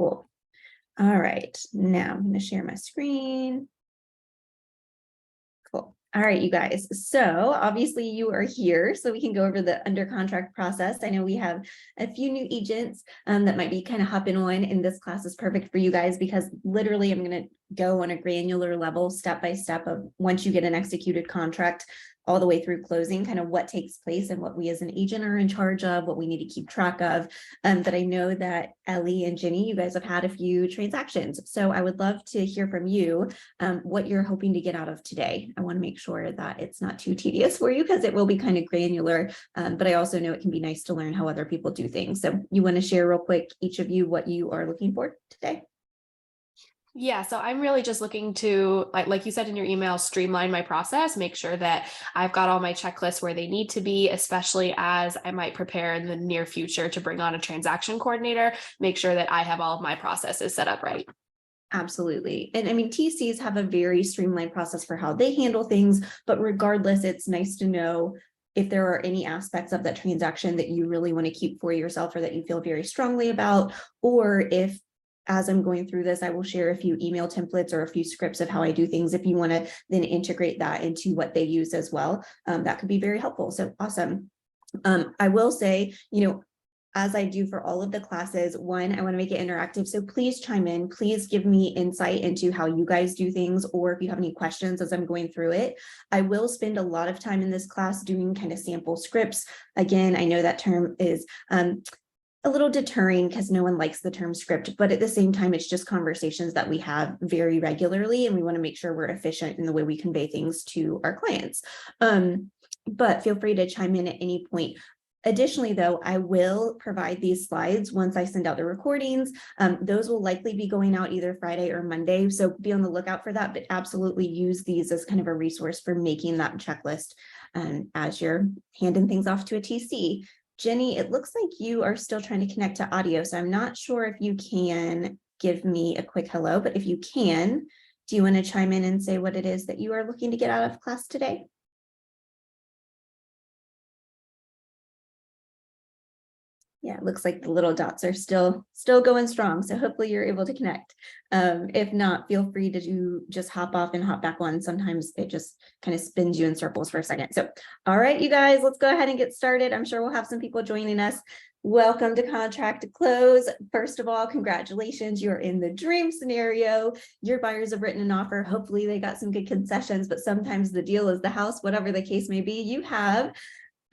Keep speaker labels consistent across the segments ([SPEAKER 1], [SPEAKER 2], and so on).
[SPEAKER 1] Cool. All right, now I'm going to share my screen. Cool. All right, you guys. So obviously you are here so we can go over the under contract process. I know we have a few new agents that might be kind of hopping on, and this class is perfect for you guys because literally I'm going to go on a granular level, step by step of once you get an executed contract, all the way through closing, kind of what takes place and what we as an agent are in charge of, what we need to keep track of. But I know that Ellie and Jenny, you guys have had a few transactions. So I would love to hear from you what you're hoping to get out of today. I want to make sure that it's not too tedious for you because it will be kind of granular, but I also know it can be nice to learn how other people do things. So you want to share real quick, each of you, what you are looking for today?
[SPEAKER 2] Yeah, so I'm really just looking to, like you said in your email, streamline my process, make sure that I've got all my checklists where they need to be, especially as I might prepare in the near future to bring on a transaction coordinator, make sure that I have all of my processes set up right.
[SPEAKER 1] Absolutely. And I mean, TCs have a very streamlined process for how they handle things, but regardless, it's nice to know if there are any aspects of that transaction that you really want to keep for yourself or that you feel very strongly about, or if as I'm going through this, I will share a few email templates or a few scripts of how I do things. If you want to then integrate that into what they use as well, that could be very helpful. So awesome. I will say, as I do for all of the classes, one, I want to make it interactive. So please chime in, please give me insight into how you guys do things, or if you have any questions as I'm going through it. I will spend a lot of time in this class doing kind of sample scripts. Again, I know that term is a little deterring because no one likes the term script, but at the same time, it's just conversations that we have very regularly, and we want to make sure we're efficient in the way we convey things to our clients. But feel free to chime in at any point. Additionally, though, I will provide these slides once I send out the recordings. Those will likely be going out either Friday or Monday, so be on the lookout for that, but absolutely use these as kind of a resource for making that checklist as you're handing things off to a TC. Jenny, it looks like you are still trying to connect to audio, so I'm not sure if you can give me a quick hello, but if you can, do you want to chime in and say what it is that you are looking to get out of class today? Yeah, it looks like the little dots are still going strong, so hopefully you're able to connect. If not, feel free to just hop off and hop back on. Sometimes it just kind of spins you in circles for a second. So, all right, you guys, let's go ahead and get started. I'm sure we'll have some people joining us. Welcome to Contract to Close. First of all, congratulations, you're in the dream scenario. Your buyers have written an offer. Hopefully they got some good concessions, but sometimes the deal is the house, whatever the case may be. You have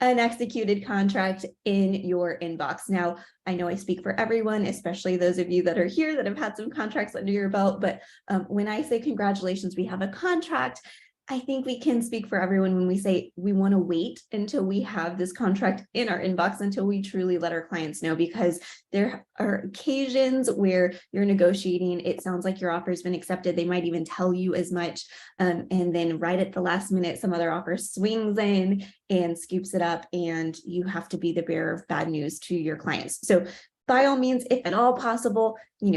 [SPEAKER 1] an executed contract in your inbox. Now, I know I speak for everyone, especially those of you that are here that have had some contracts under your belt, but when I say congratulations, we have a contract, I think we can speak for everyone when we say we want to wait until we have this contract in our inbox until we truly let our clients know, because there are occasions where you're negotiating, it sounds like your offer has been accepted, they might even tell you as much, and then right at the last minute, some other offer swings in and scoops it up, and you have to be the bearer of bad news to your clients. So by all means, if at all possible,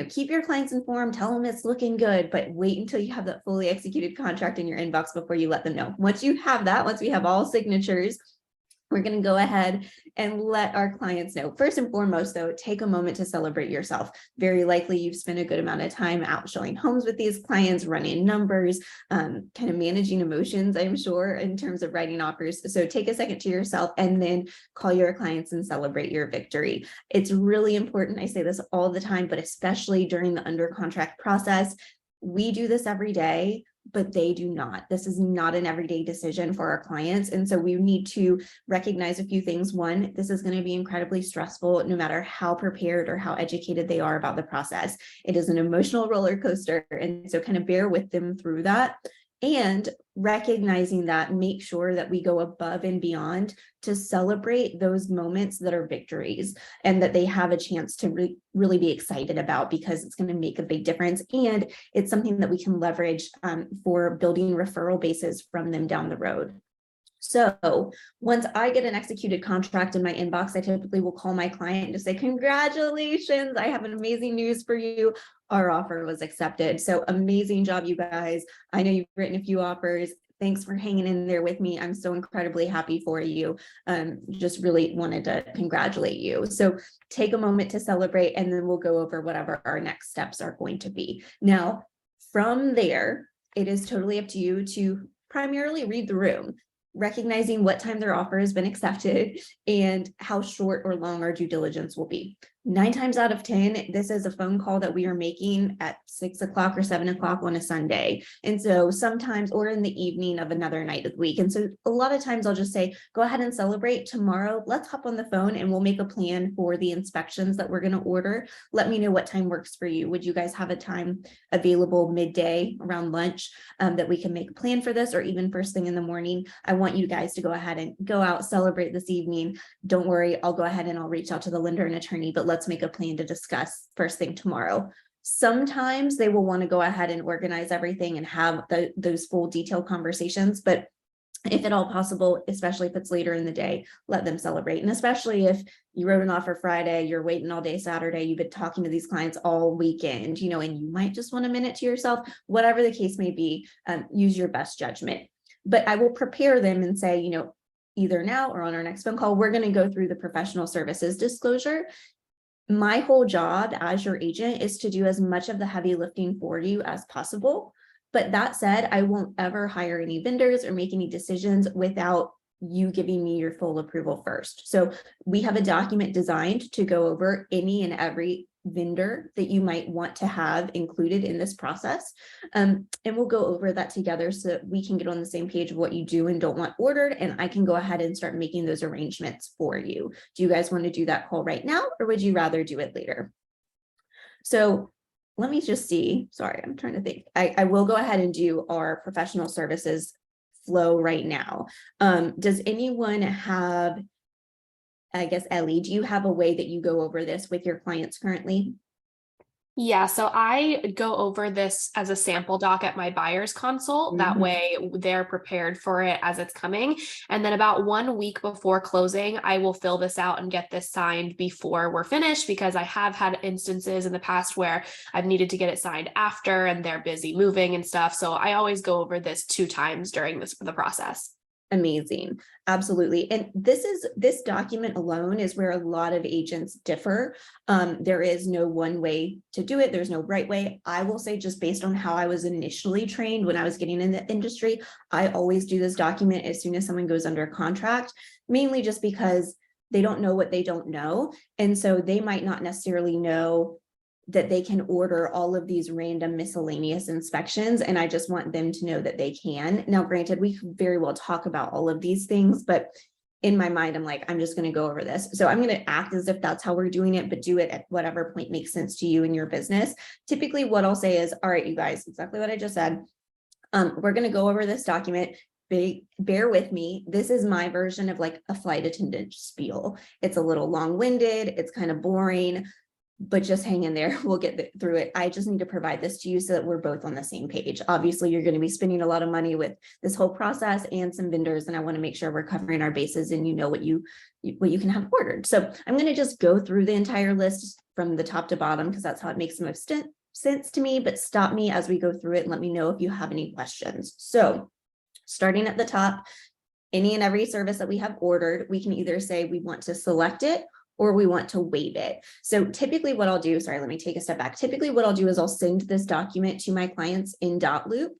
[SPEAKER 1] keep your clients informed, tell them it's looking good, but wait until you have that fully executed contract in your inbox before you let them know. Once you have that, once we have all signatures, we're going to go ahead and let our clients know. First and foremost, though, take a moment to celebrate yourself. Very likely you've spent a good amount of time out showing homes with these clients, running numbers, kind of managing emotions, I'm sure, in terms of writing offers. So take a second to yourself and then call your clients and celebrate your victory. It's really important. I say this all the time, but especially during the under contract process. We do this every day, but they do not. This is not an everyday decision for our clients. And so we need to recognize a few things. One, this is going to be incredibly stressful, no matter how prepared or how educated they are about the process. It is an emotional roller coaster. And so kind of bear with them through that. And recognizing that, make sure that we go above and beyond to celebrate those moments that are victories and that they have a chance to really be excited about, because it's going to make a big difference. And it's something that we can leverage for building referral bases from them down the road. So once I get an executed contract in my inbox, I typically will call my client to say, congratulations, I have an amazing news for you. Our offer was accepted. So amazing job, you guys. I know you've written a few offers. Thanks for hanging in there with me. I'm so incredibly happy for you. Just really wanted to congratulate you. So take a moment to celebrate, and then we'll go over whatever our next steps are going to be. Now, from there, it is totally up to you to primarily read the room, recognizing what time their offer has been accepted and how short or long our due diligence will be. 9 times out of 10, this is a phone call that we are making at 6 o'clock or 7 o'clock on a Sunday. And so sometimes, or in the evening of another night of the week. And so a lot of times I'll just say, go ahead and celebrate tomorrow. Let's hop on the phone and we'll make a plan for the inspections that we're going to order. Let me know what time works for you. Would you guys have a time available midday around lunch that we can make a plan for this, or even first thing in the morning? I want you guys to go ahead and go out, celebrate this evening. Don't worry, I'll go ahead and I'll reach out to the lender and attorney, but let's make a plan to discuss first thing tomorrow. Sometimes they will want to go ahead and organize everything and have those full detailed conversations, but if at all possible, especially if it's later in the day, let them celebrate. And especially if you wrote an offer Friday, you're waiting all day Saturday, you've been talking to these clients all weekend, and you might just want a minute to yourself, whatever the case may be, use your best judgment. But I will prepare them and say, either now or on our next phone call, we're going to go through the professional services disclosure. My whole job as your agent is to do as much of the heavy lifting for you as possible. But that said, I won't ever hire any vendors or make any decisions without you giving me your full approval first. So we have a document designed to go over any and every vendor that you might want to have included in this process. And we'll go over that together so that we can get on the same page of what you do and don't want ordered. And I can go ahead and start making those arrangements for you. Do you guys want to do that call right now, or would you rather do it later? So let me just see. Sorry, I'm trying to think. I will go ahead and do our professional services flow right now. Does anyone have, I guess, Ellie, do you have a way that you go over this with your clients currently?
[SPEAKER 2] Yeah, so I go over this as a sample doc at my buyer's consult. That way they're prepared for it as it's coming. And then about 1 week before closing, I will fill this out and get this signed before we're finished, because I have had instances in the past where I've needed to get it signed after and they're busy moving and stuff. So I always go over this 2 times during the process.
[SPEAKER 1] Amazing. Absolutely. And this document alone is where a lot of agents differ. There is no one way to do it. There's no right way. I will say, just based on how I was initially trained when I was getting in the industry, I always do this document as soon as someone goes under contract, mainly just because they don't know what they don't know. And so they might not necessarily know that they can order all of these random miscellaneous inspections. And I just want them to know that they can. Now, granted, we can very well talk about all of these things, but in my mind, I'm like, I'm just going to go over this. So I'm going to act as if that's how we're doing it, but do it at whatever point makes sense to you and your business. Typically, what I'll say is, all right, you guys, exactly what I just said. We're going to go over this document. Bear with me. This is my version of like a flight attendant spiel. It's a little long-winded. It's kind of boring, but just hang in there. We'll get through it. I just need to provide this to you so that we're both on the same page. Obviously, you're going to be spending a lot of money with this whole process and some vendors, and I want to make sure we're covering our bases and you know what you can have ordered. So I'm going to just go through the entire list from the top to bottom, because that's how it makes the most sense to me, but stop me as we go through it and let me know if you have any questions. So starting at the top, any and every service that we have ordered, we can either say we want to select it or we want to waive it. So typically what I'll do, sorry, let me take a step back. Typically what I'll do is I'll send this document to my clients in dot loop.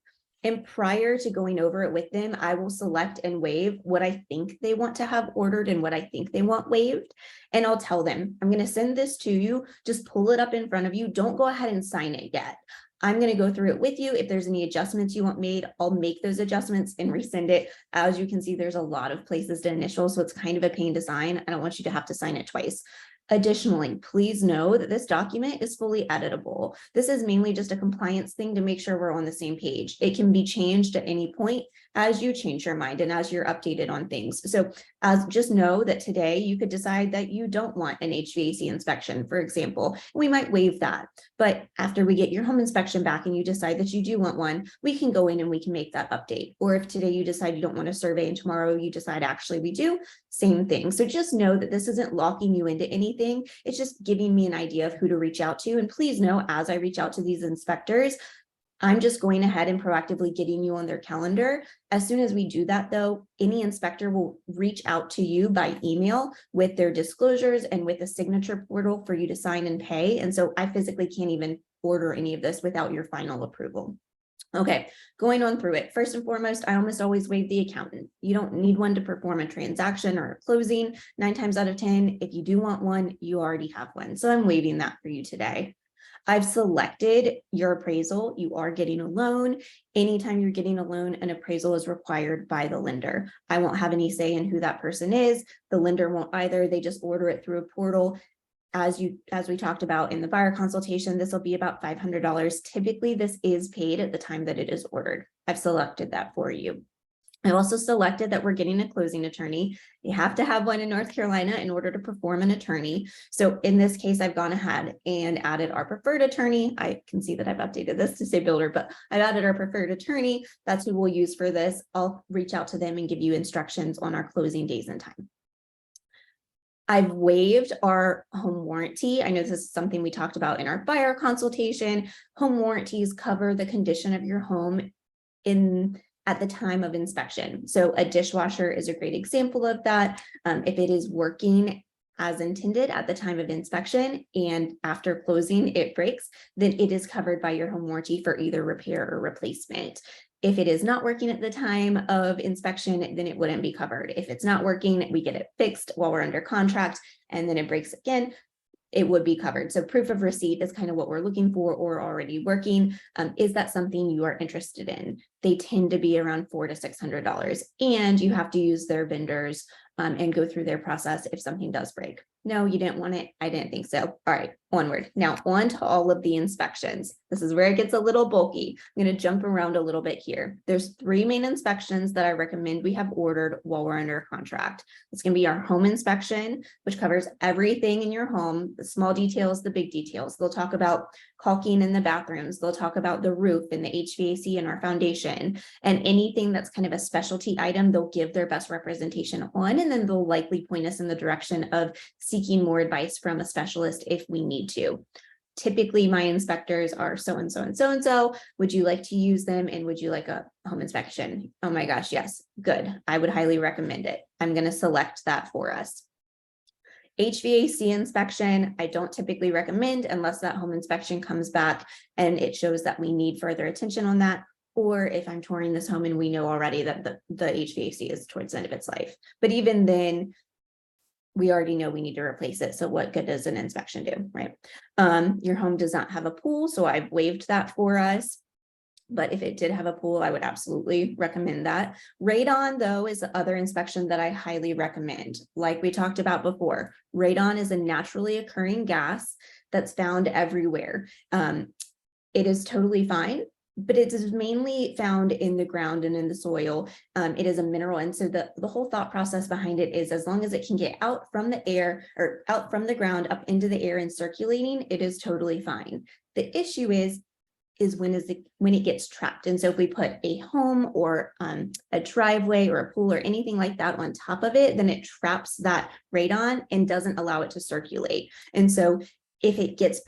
[SPEAKER 1] And prior to going over it with them, I will select and waive what I think they want to have ordered and what I think they want waived. And I'll tell them, I'm going to send this to you. Just pull it up in front of you. Don't go ahead and sign it yet. I'm going to go through it with you. If there's any adjustments you want made, I'll make those adjustments and resend it. As you can see, there's a lot of places to initial, so it's kind of a pain to sign. I don't want you to have to sign it twice. Additionally, please know that this document is fully editable. This is mainly just a compliance thing to make sure we're on the same page. It can be changed at any point as you change your mind and as you're updated on things. So just know that today you could decide that you don't want an HVAC inspection, for example. We might waive that. But after we get your home inspection back and you decide that you do want one, we can go in and we can make that update. Or if today you decide you don't want a survey and tomorrow you decide actually we do, same thing. So just know that this isn't locking you into anything. It's just giving me an idea of who to reach out to. And please know, as I reach out to these inspectors, I'm just going ahead and proactively getting you on their calendar. As soon as we do that, though, any inspector will reach out to you by email with their disclosures and with a signature portal for you to sign and pay. And so I physically can't even order any of this without your final approval. Okay, going on through it. First and foremost, I almost always waive the accountant. You don't need one to perform a transaction or a closing. 9 times out of 10, if you do want one, you already have one. So I'm waiving that for you today. I've selected your appraisal. You are getting a loan. Anytime you're getting a loan, an appraisal is required by the lender. I won't have any say in who that person is. The lender won't either. They just order it through a portal. As we talked about in the buyer consultation, this will be about $500. Typically, this is paid at the time that it is ordered. I've selected that for you. I also selected that we're getting a closing attorney. You have to have one in North Carolina in order to perform an attorney. So in this case, I've gone ahead and added our preferred attorney. I can see that I've updated this to say builder, but I've added our preferred attorney. That's who we'll use for this. I'll reach out to them and give you instructions on our closing days and time. I've waived our home warranty. I know this is something we talked about in our buyer consultation. Home warranties cover the condition of your home at the time of inspection. So a dishwasher is a great example of that. If it is working as intended at the time of inspection and after closing it breaks, then it is covered by your home warranty for either repair or replacement. If it is not working at the time of inspection, then it wouldn't be covered. If it's not working, we get it fixed while we're under contract and then it breaks again, it would be covered. So proof of receipt is kind of what we're looking for or already working. Is that something you are interested in? They tend to be around $400 to $600 and you have to use their vendors and go through their process if something does break. No, you didn't want it. I didn't think so. All right, onward. Now on to all of the inspections. This is where it gets a little bulky. I'm going to jump around a little bit here. There's 3 main inspections that I recommend we have ordered while we're under contract. It's going to be our home inspection, which covers everything in your home, the small details, the big details. They'll talk about caulking in the bathrooms. They'll talk about the roof and the HVAC and our foundation and anything that's kind of a specialty item, they'll give their best representation on, and then they'll likely point us in the direction of seeking more advice from a specialist if we need to. Typically, my inspectors are so-and-so and so-and-so. Would you like to use them? And would you like a home inspection? Oh my gosh, yes, good. I would highly recommend it. I'm going to select that for us. HVAC inspection, I don't typically recommend unless that home inspection comes back and it shows that we need further attention on that. Or if I'm touring this home and we know already that the HVAC is towards the end of its life. But even then, we already know we need to replace it. So what good does an inspection do, right? Your home does not have a pool, so I've waived that for us. But if it did have a pool, I would absolutely recommend that. Radon, though, is the other inspection that I highly recommend. Like we talked about before, radon is a naturally occurring gas that's found everywhere. It is totally fine, but it is mainly found in the ground and in the soil. It is a mineral. And so the whole thought process behind it is as long as it can get out from the air or out from the ground up into the air and circulating, it is totally fine. The issue is when it gets trapped. And so if we put a home or a driveway or a pool or anything like that on top of it, then it traps that radon and doesn't allow it to circulate. And so if it gets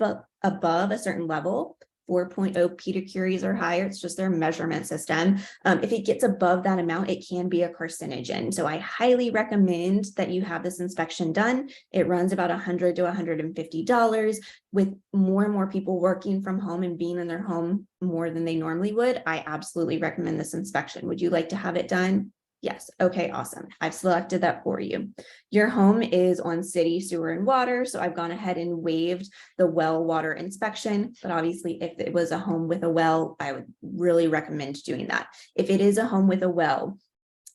[SPEAKER 1] above a certain level, 4.0 petacuries or higher, it's just their measurement system. If it gets above that amount, it can be a carcinogen. So I highly recommend that you have this inspection done. It runs about $100 to $150. With more and more people working from home and being in their home more than they normally would, I absolutely recommend this inspection. Would you like to have it done? Yes. Okay, awesome. I've selected that for you. Your home is on city sewer and water. So I've gone ahead and waived the well water inspection. But obviously, if it was a home with a well, I would really recommend doing that. If it is a home with a well,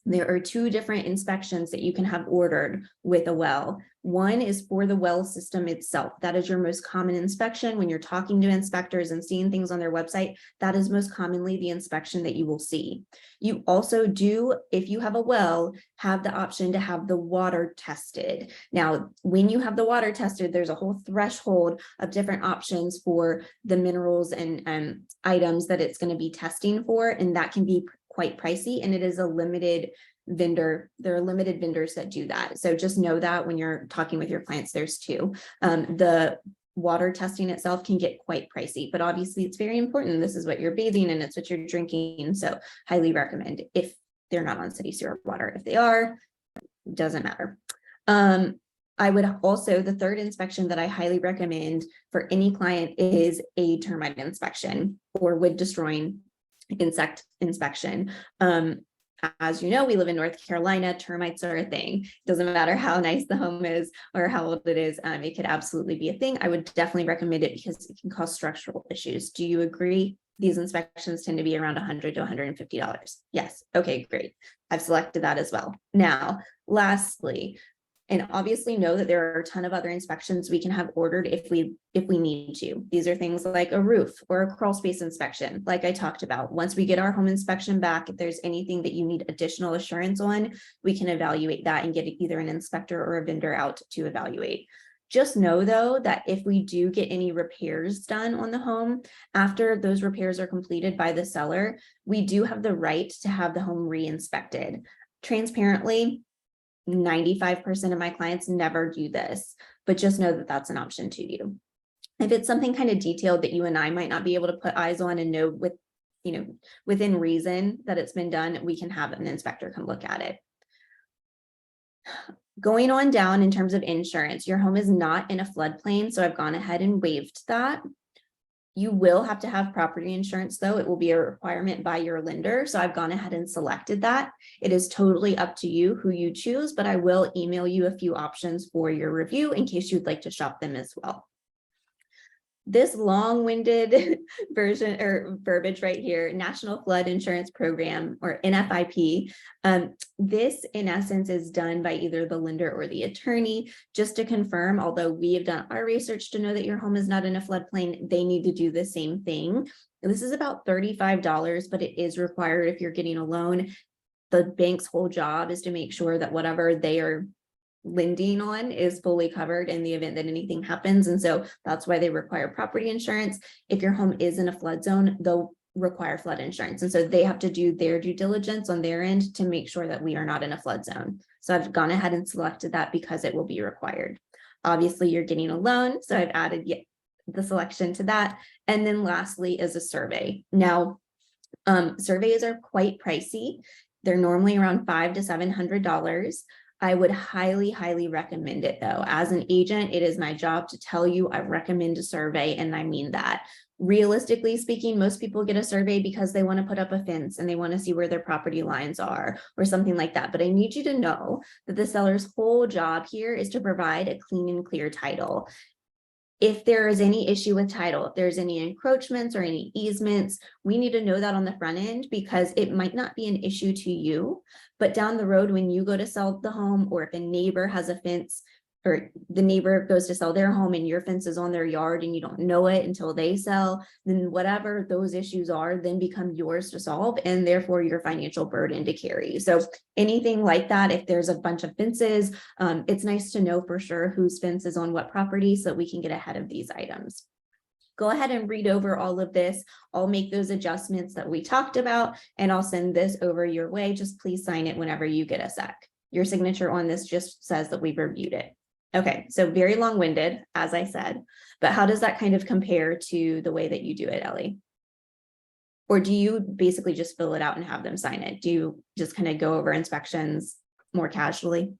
[SPEAKER 1] there are 2 different inspections that you can have ordered with a well. One is for the well system itself. That is your most common inspection when you're talking to inspectors and seeing things on their website. That is most commonly the inspection that you will see. You also do, if you have a well, have the option to have the water tested. Now, when you have the water tested, there's a whole threshold of different options for the minerals and items that it's going to be testing for, and that can be quite pricey, and it is a limited vendor. There are limited vendors that do that. So just know that when you're talking with your clients, there's 2. The water testing itself can get quite pricey, but obviously it's very important. This is what you're bathing in, it's what you're drinking. So highly recommend if they're not on city sewer water. If they are, doesn't matter. I would also, the third inspection that I highly recommend for any client is a termite inspection or wood destroying insect inspection. As you know, we live in North Carolina, termites are a thing. Doesn't matter how nice the home is or how old it is, it could absolutely be a thing. I would definitely recommend it because it can cause structural issues. Do you agree? These inspections tend to be around $100 to $150. Yes. Okay, great. I've selected that as well. Now, lastly, and obviously know that there are a ton of other inspections we can have ordered if we need to. These are things like a roof or a crawl space inspection, like I talked about. Once we get our home inspection back, if there's anything that you need additional assurance on, we can evaluate that and get either an inspector or a vendor out to evaluate. Just know though, that if we do get any repairs done on the home, after those repairs are completed by the seller, we do have the right to have the home re-inspected. Transparently, 95% of my clients never do this, but just know that that's an option to you. If it's something kind of detailed that you and I might not be able to put eyes on and know with, within reason that it's been done, we can have an inspector come look at it. Going on down in terms of insurance, your home is not in a floodplain, so I've gone ahead and waived that. You will have to have property insurance though. It will be a requirement by your lender. So I've gone ahead and selected that. It is totally up to you who you choose, but I will email you a few options for your review in case you'd like to shop them as well. This long-winded version or verbiage right here, National Flood Insurance Program or NFIP. This in essence is done by either the lender or the attorney. Just to confirm, although we have done our research to know that your home is not in a floodplain, they need to do the same thing. This is about $35, but it is required if you're getting a loan. The bank's whole job is to make sure that whatever they are lending on is fully covered in the event that anything happens. And so that's why they require property insurance. If your home is in a flood zone, they'll require flood insurance. And so they have to do their due diligence on their end to make sure that we are not in a flood zone. So I've gone ahead and selected that because it will be required. Obviously, you're getting a loan, so I've added the selection to that. And then lastly is a survey. Now, surveys are quite pricey. They're normally around $500 to $700. I would highly recommend it though. As an agent, it is my job to tell you I recommend a survey, and I mean that. Realistically speaking, most people get a survey because they want to put up a fence and they want to see where their property lines are or something like that. But I need you to know that the seller's whole job here is to provide a clean and clear title. If there is any issue with title, if there's any encroachments or any easements, we need to know that on the front end because it might not be an issue to you, but down the road when you go to sell the home, or if a neighbor has a fence or the neighbor goes to sell their home and your fence is on their yard and you don't know it until they sell, then whatever those issues are then become yours to solve and therefore your financial burden to carry. So anything like that, if there's a bunch of fences, it's nice to know for sure whose fence is on what property so we can get ahead of these items. Go ahead and read over all of this. I'll make those adjustments that we talked about and I'll send this over your way. Just please sign it whenever you get a sec. Your signature on this just says that we've reviewed it. Okay, so very long-winded, as I said, but how does that kind of compare to the way that you do it, Ellie? Or do you basically just fill it out and have them sign it? Do you just kind of go over inspections more casually?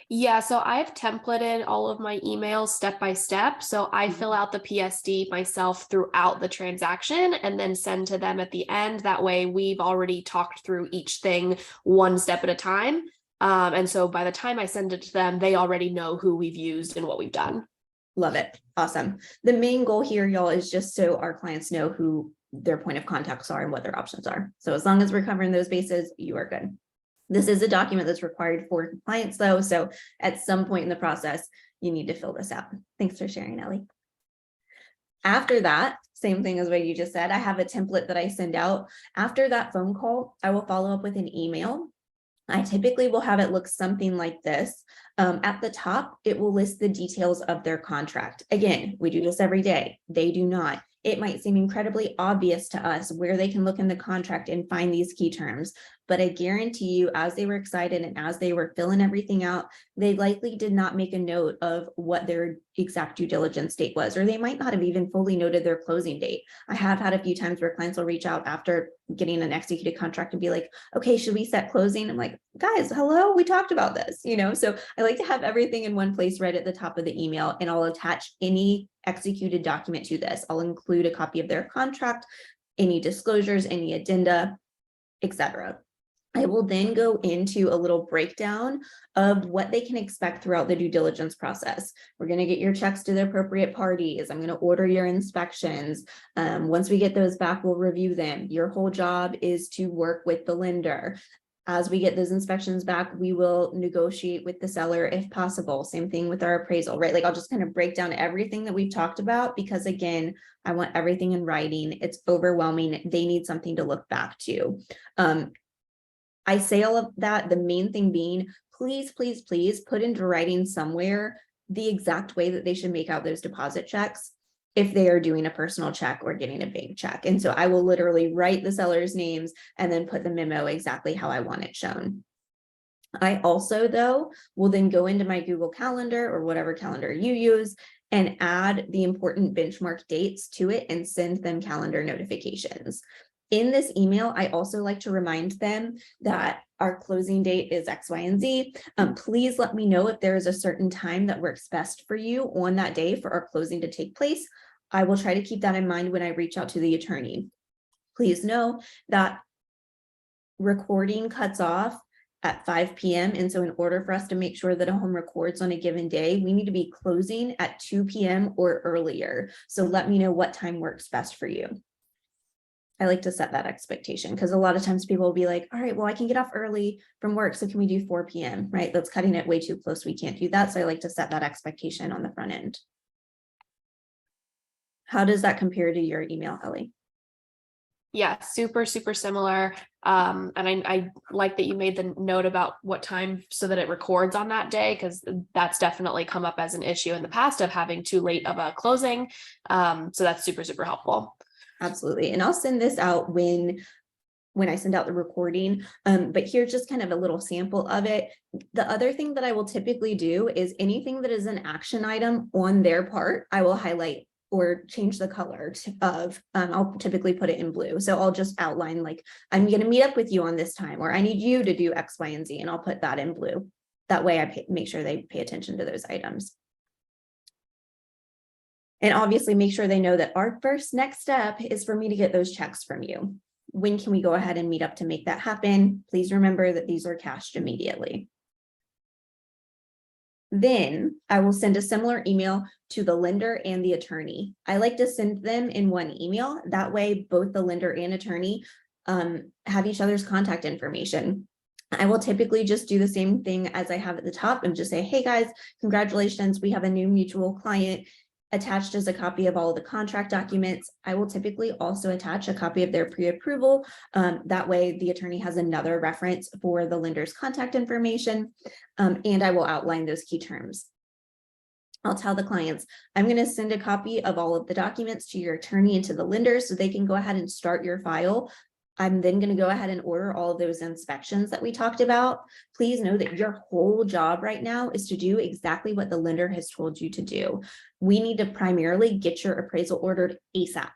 [SPEAKER 2] Yeah, so I've templated all of my emails step by step. So I fill out the PSD myself throughout the transaction and then send to them at the end. That way we've already talked through each thing one step at a time. And so by the time I send it to them, they already know who we've used and what we've done.
[SPEAKER 1] Love it. Awesome. The main goal here, y'all, is just so our clients know who their point of contacts are and what their options are. So as long as we're covering those bases, you are good. This is a document that's required for compliance though. So at some point in the process, you need to fill this out. Thanks for sharing, Ellie. After that, same thing as what you just said, I have a template that I send out. After that phone call, I will follow up with an email. I typically will have it look something like this. At the top, it will list the details of their contract. Again, we do this every day. They do not. It might seem incredibly obvious to us where they can look in the contract and find these key terms, but I guarantee you, as they were excited and as they were filling everything out, they likely did not make a note of what their exact due diligence date was, or they might not have even fully noted their closing date. I have had a few times where clients will reach out after getting an executed contract and be like, okay, should we set closing? I'm like, guys, hello, we talked about this, so I like to have everything in one place right at the top of the email, and I'll attach any executed document to this. I'll include a copy of their contract, any disclosures, any addenda, etc. I will then go into a little breakdown of what they can expect throughout the due diligence process. We're going to get your checks to the appropriate parties. I'm going to order your inspections. Once we get those back, we'll review them. Your whole job is to work with the lender. As we get those inspections back, we will negotiate with the seller if possible. Same thing with our appraisal, right? Like I'll just kind of break down everything that we've talked about, because again, I want everything in writing. It's overwhelming. They need something to look back to. I say all of that, the main thing being, please, please, please put into writing somewhere the exact way that they should make out those deposit checks if they are doing a personal check or getting a bank check. And so I will literally write the seller's names and then put the memo exactly how I want it shown. I also, though, will then go into my Google Calendar or whatever calendar you use and add the important benchmark dates to it and send them calendar notifications. In this email, I also like to remind them that our closing date is X, Y, and Z. Please let me know if there is a certain time that works best for you on that day for our closing to take place. I will try to keep that in mind when I reach out to the attorney. Please know that recording cuts off at 5 p.m. And so in order for us to make sure that a home records on a given day, we need to be closing at 2 p.m. or earlier. So let me know what time works best for you. I like to set that expectation, because a lot of times people will be like, all right, well, I can get off early from work, so can we do 4 p.m., right? That's cutting it way too close. We can't do that. So I like to set that expectation on the front end. How does that compare to your email, Ellie?
[SPEAKER 2] Yeah, super, super similar. And I like that you made the note about what time so that it records on that day, because that's definitely come up as an issue in the past of having too late of a closing. So that's super, super helpful.
[SPEAKER 1] Absolutely. And I'll send this out when I send out the recording, but here's just kind of a little sample of it. The other thing that I will typically do is anything that is an action item on their part, I will highlight or change the color of, I'll typically put it in blue. So I'll just outline like, I'm going to meet up with you on this time, or I need you to do X, Y, and Z, and I'll put that in blue. That way I make sure they pay attention to those items. And obviously make sure they know that our first next step is for me to get those checks from you. When can we go ahead and meet up to make that happen? Please remember that these are cashed immediately. Then I will send a similar email to the lender and the attorney. I like to send them in one email. That way, both the lender and attorney have each other's contact information. I will typically just do the same thing as I have at the top and just say, hey guys, congratulations, we have a new mutual client. Attached is a copy of all of the contract documents. I will typically also attach a copy of their pre-approval. That way the attorney has another reference for the lender's contact information, and I will outline those key terms. I'll tell the clients, I'm going to send a copy of all of the documents to your attorney and to the lender so they can go ahead and start your file. I'm then going to go ahead and order all of those inspections that we talked about. Please know that your whole job right now is to do exactly what the lender has told you to do. We need to primarily get your appraisal ordered ASAP.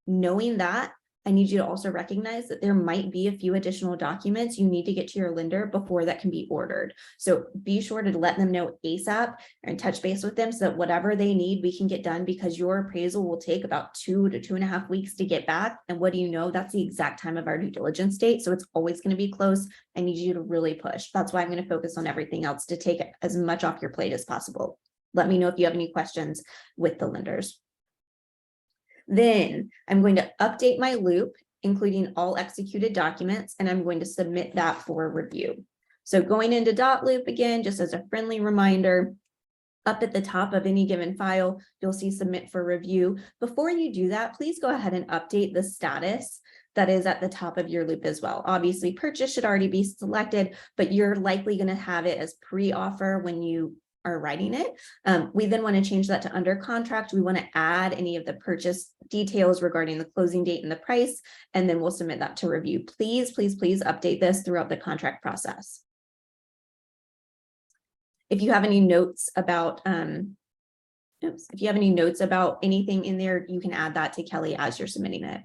[SPEAKER 1] Knowing that, I need you to also recognize that there might be a few additional documents you need to get to your lender before that can be ordered. So be sure to let them know ASAP and touch base with them so that whatever they need, we can get done, because your appraisal will take about 2 to 2.5 weeks to get back. And what do you know? That's the exact time of our due diligence date. So it's always going to be close. I need you to really push. That's why I'm going to focus on everything else to take as much off your plate as possible. Let me know if you have any questions with the lenders. Then I'm going to update my loop, including all executed documents, and I'm going to submit that for review. So going into dot loop again, just as a friendly reminder, up at the top of any given file, you'll see submit for review. Before you do that, please go ahead and update the status that is at the top of your loop as well. Obviously, purchase should already be selected, but you're likely going to have it as pre-offer when you are writing it. We then want to change that to under contract. We want to add any of the purchase details regarding the closing date and the price, and then we'll submit that to review. Please, please, please update this throughout the contract process. If you have any notes about, if you have any notes about anything in there, you can add that to Kelly as you're submitting it.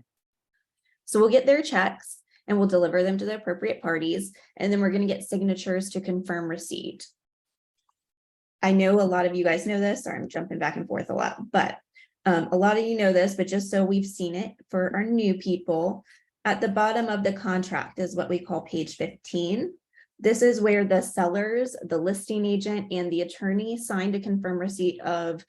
[SPEAKER 1] So we'll get their checks and we'll deliver them to the appropriate parties. And then we're going to get signatures to confirm receipt. I know a lot of you guys know this, or I'm jumping back and forth a lot, but a lot of you know this, but just so we've seen it for our new people, at the bottom of the contract is what we call page 15. This is where the sellers, the listing agent, and the attorney sign to confirm receipt of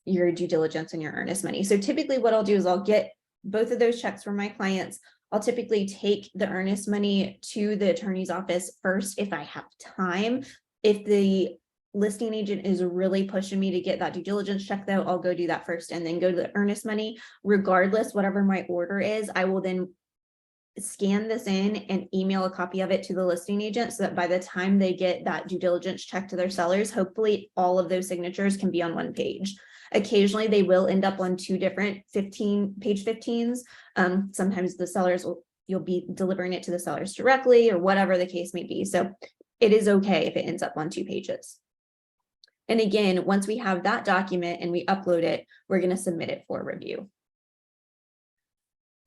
[SPEAKER 1] your due diligence and your earnest money. So typically what I'll do is I'll get both of those checks from my clients. I'll typically take the earnest money to the attorney's office first if I have time. If the listing agent is really pushing me to get that due diligence check, though, I'll go do that first and then go to the earnest money. Regardless, whatever my order is, I will then scan this in and email a copy of it to the listing agent so that by the time they get that due diligence check to their sellers, hopefully all of those signatures can be on one page. Occasionally they will end up on two different page 15s. Sometimes the sellers you'll be delivering it to the sellers directly or whatever the case may be. So it is okay if it ends up on 2 pages. And again, once we have that document and we upload it, we're going to submit it for review.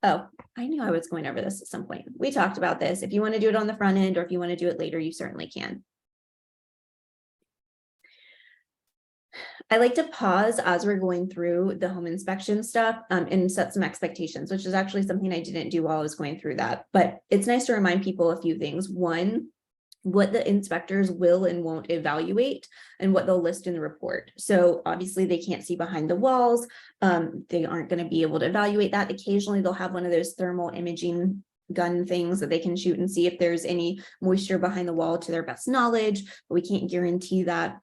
[SPEAKER 1] Oh, I knew I was going over this at some point. We talked about this. If you want to do it on the front end or if you want to do it later, you certainly can. I like to pause as we're going through the home inspection stuff and set some expectations, which is actually something I didn't do while I was going through that. But it's nice to remind people a few things. One, what the inspectors will and won't evaluate and what they'll list in the report. So obviously they can't see behind the walls. They aren't going to be able to evaluate that. Occasionally they'll have one of those thermal imaging gun things that they can shoot and see if there's any moisture behind the wall to their best knowledge, but we can't guarantee that.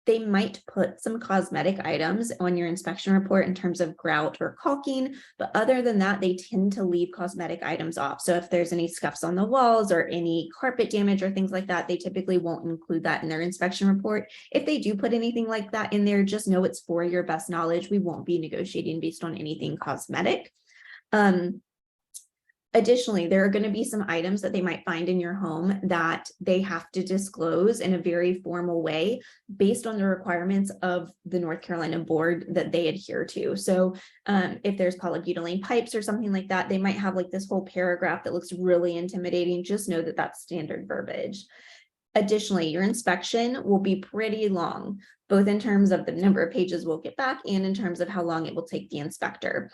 [SPEAKER 1] They might put some cosmetic items on your inspection report in terms of grout or caulking, but other than that, they tend to leave cosmetic items off. So if there's any scuffs on the walls or any carpet damage or things like that, they typically won't include that in their inspection report. If they do put anything like that in there, just know it's for your best knowledge. We won't be negotiating based on anything cosmetic. Additionally, there are going to be some items that they might find in your home that they have to disclose in a very formal way based on the requirements of the North Carolina board that they adhere to. So if there's polybutylene pipes or something like that, they might have like this whole paragraph that looks really intimidating. Just know that that's standard verbiage. Additionally, your inspection will be pretty long, both in terms of the number of pages we'll get back and in terms of how long it will take the inspector.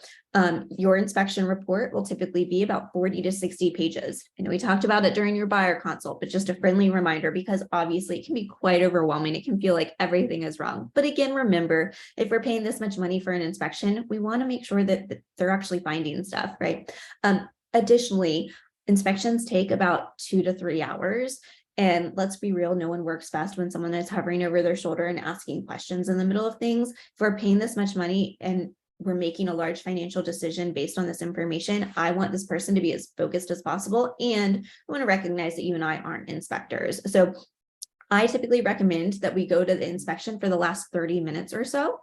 [SPEAKER 1] Your inspection report will typically be about 40 to 60 pages. I know we talked about it during your buyer consult, but just a friendly reminder, because obviously it can be quite overwhelming. It can feel like everything is wrong. But again, remember, if we're paying this much money for an inspection, we want to make sure that they're actually finding stuff, right? Additionally, inspections take about 2 to 3 hours. And let's be real, no one works best when someone is hovering over their shoulder and asking questions in the middle of things. If we're paying this much money and we're making a large financial decision based on this information, I want this person to be as focused as possible. And I want to recognize that you and I aren't inspectors. So I typically recommend that we go to the inspection for the last 30 minutes or so.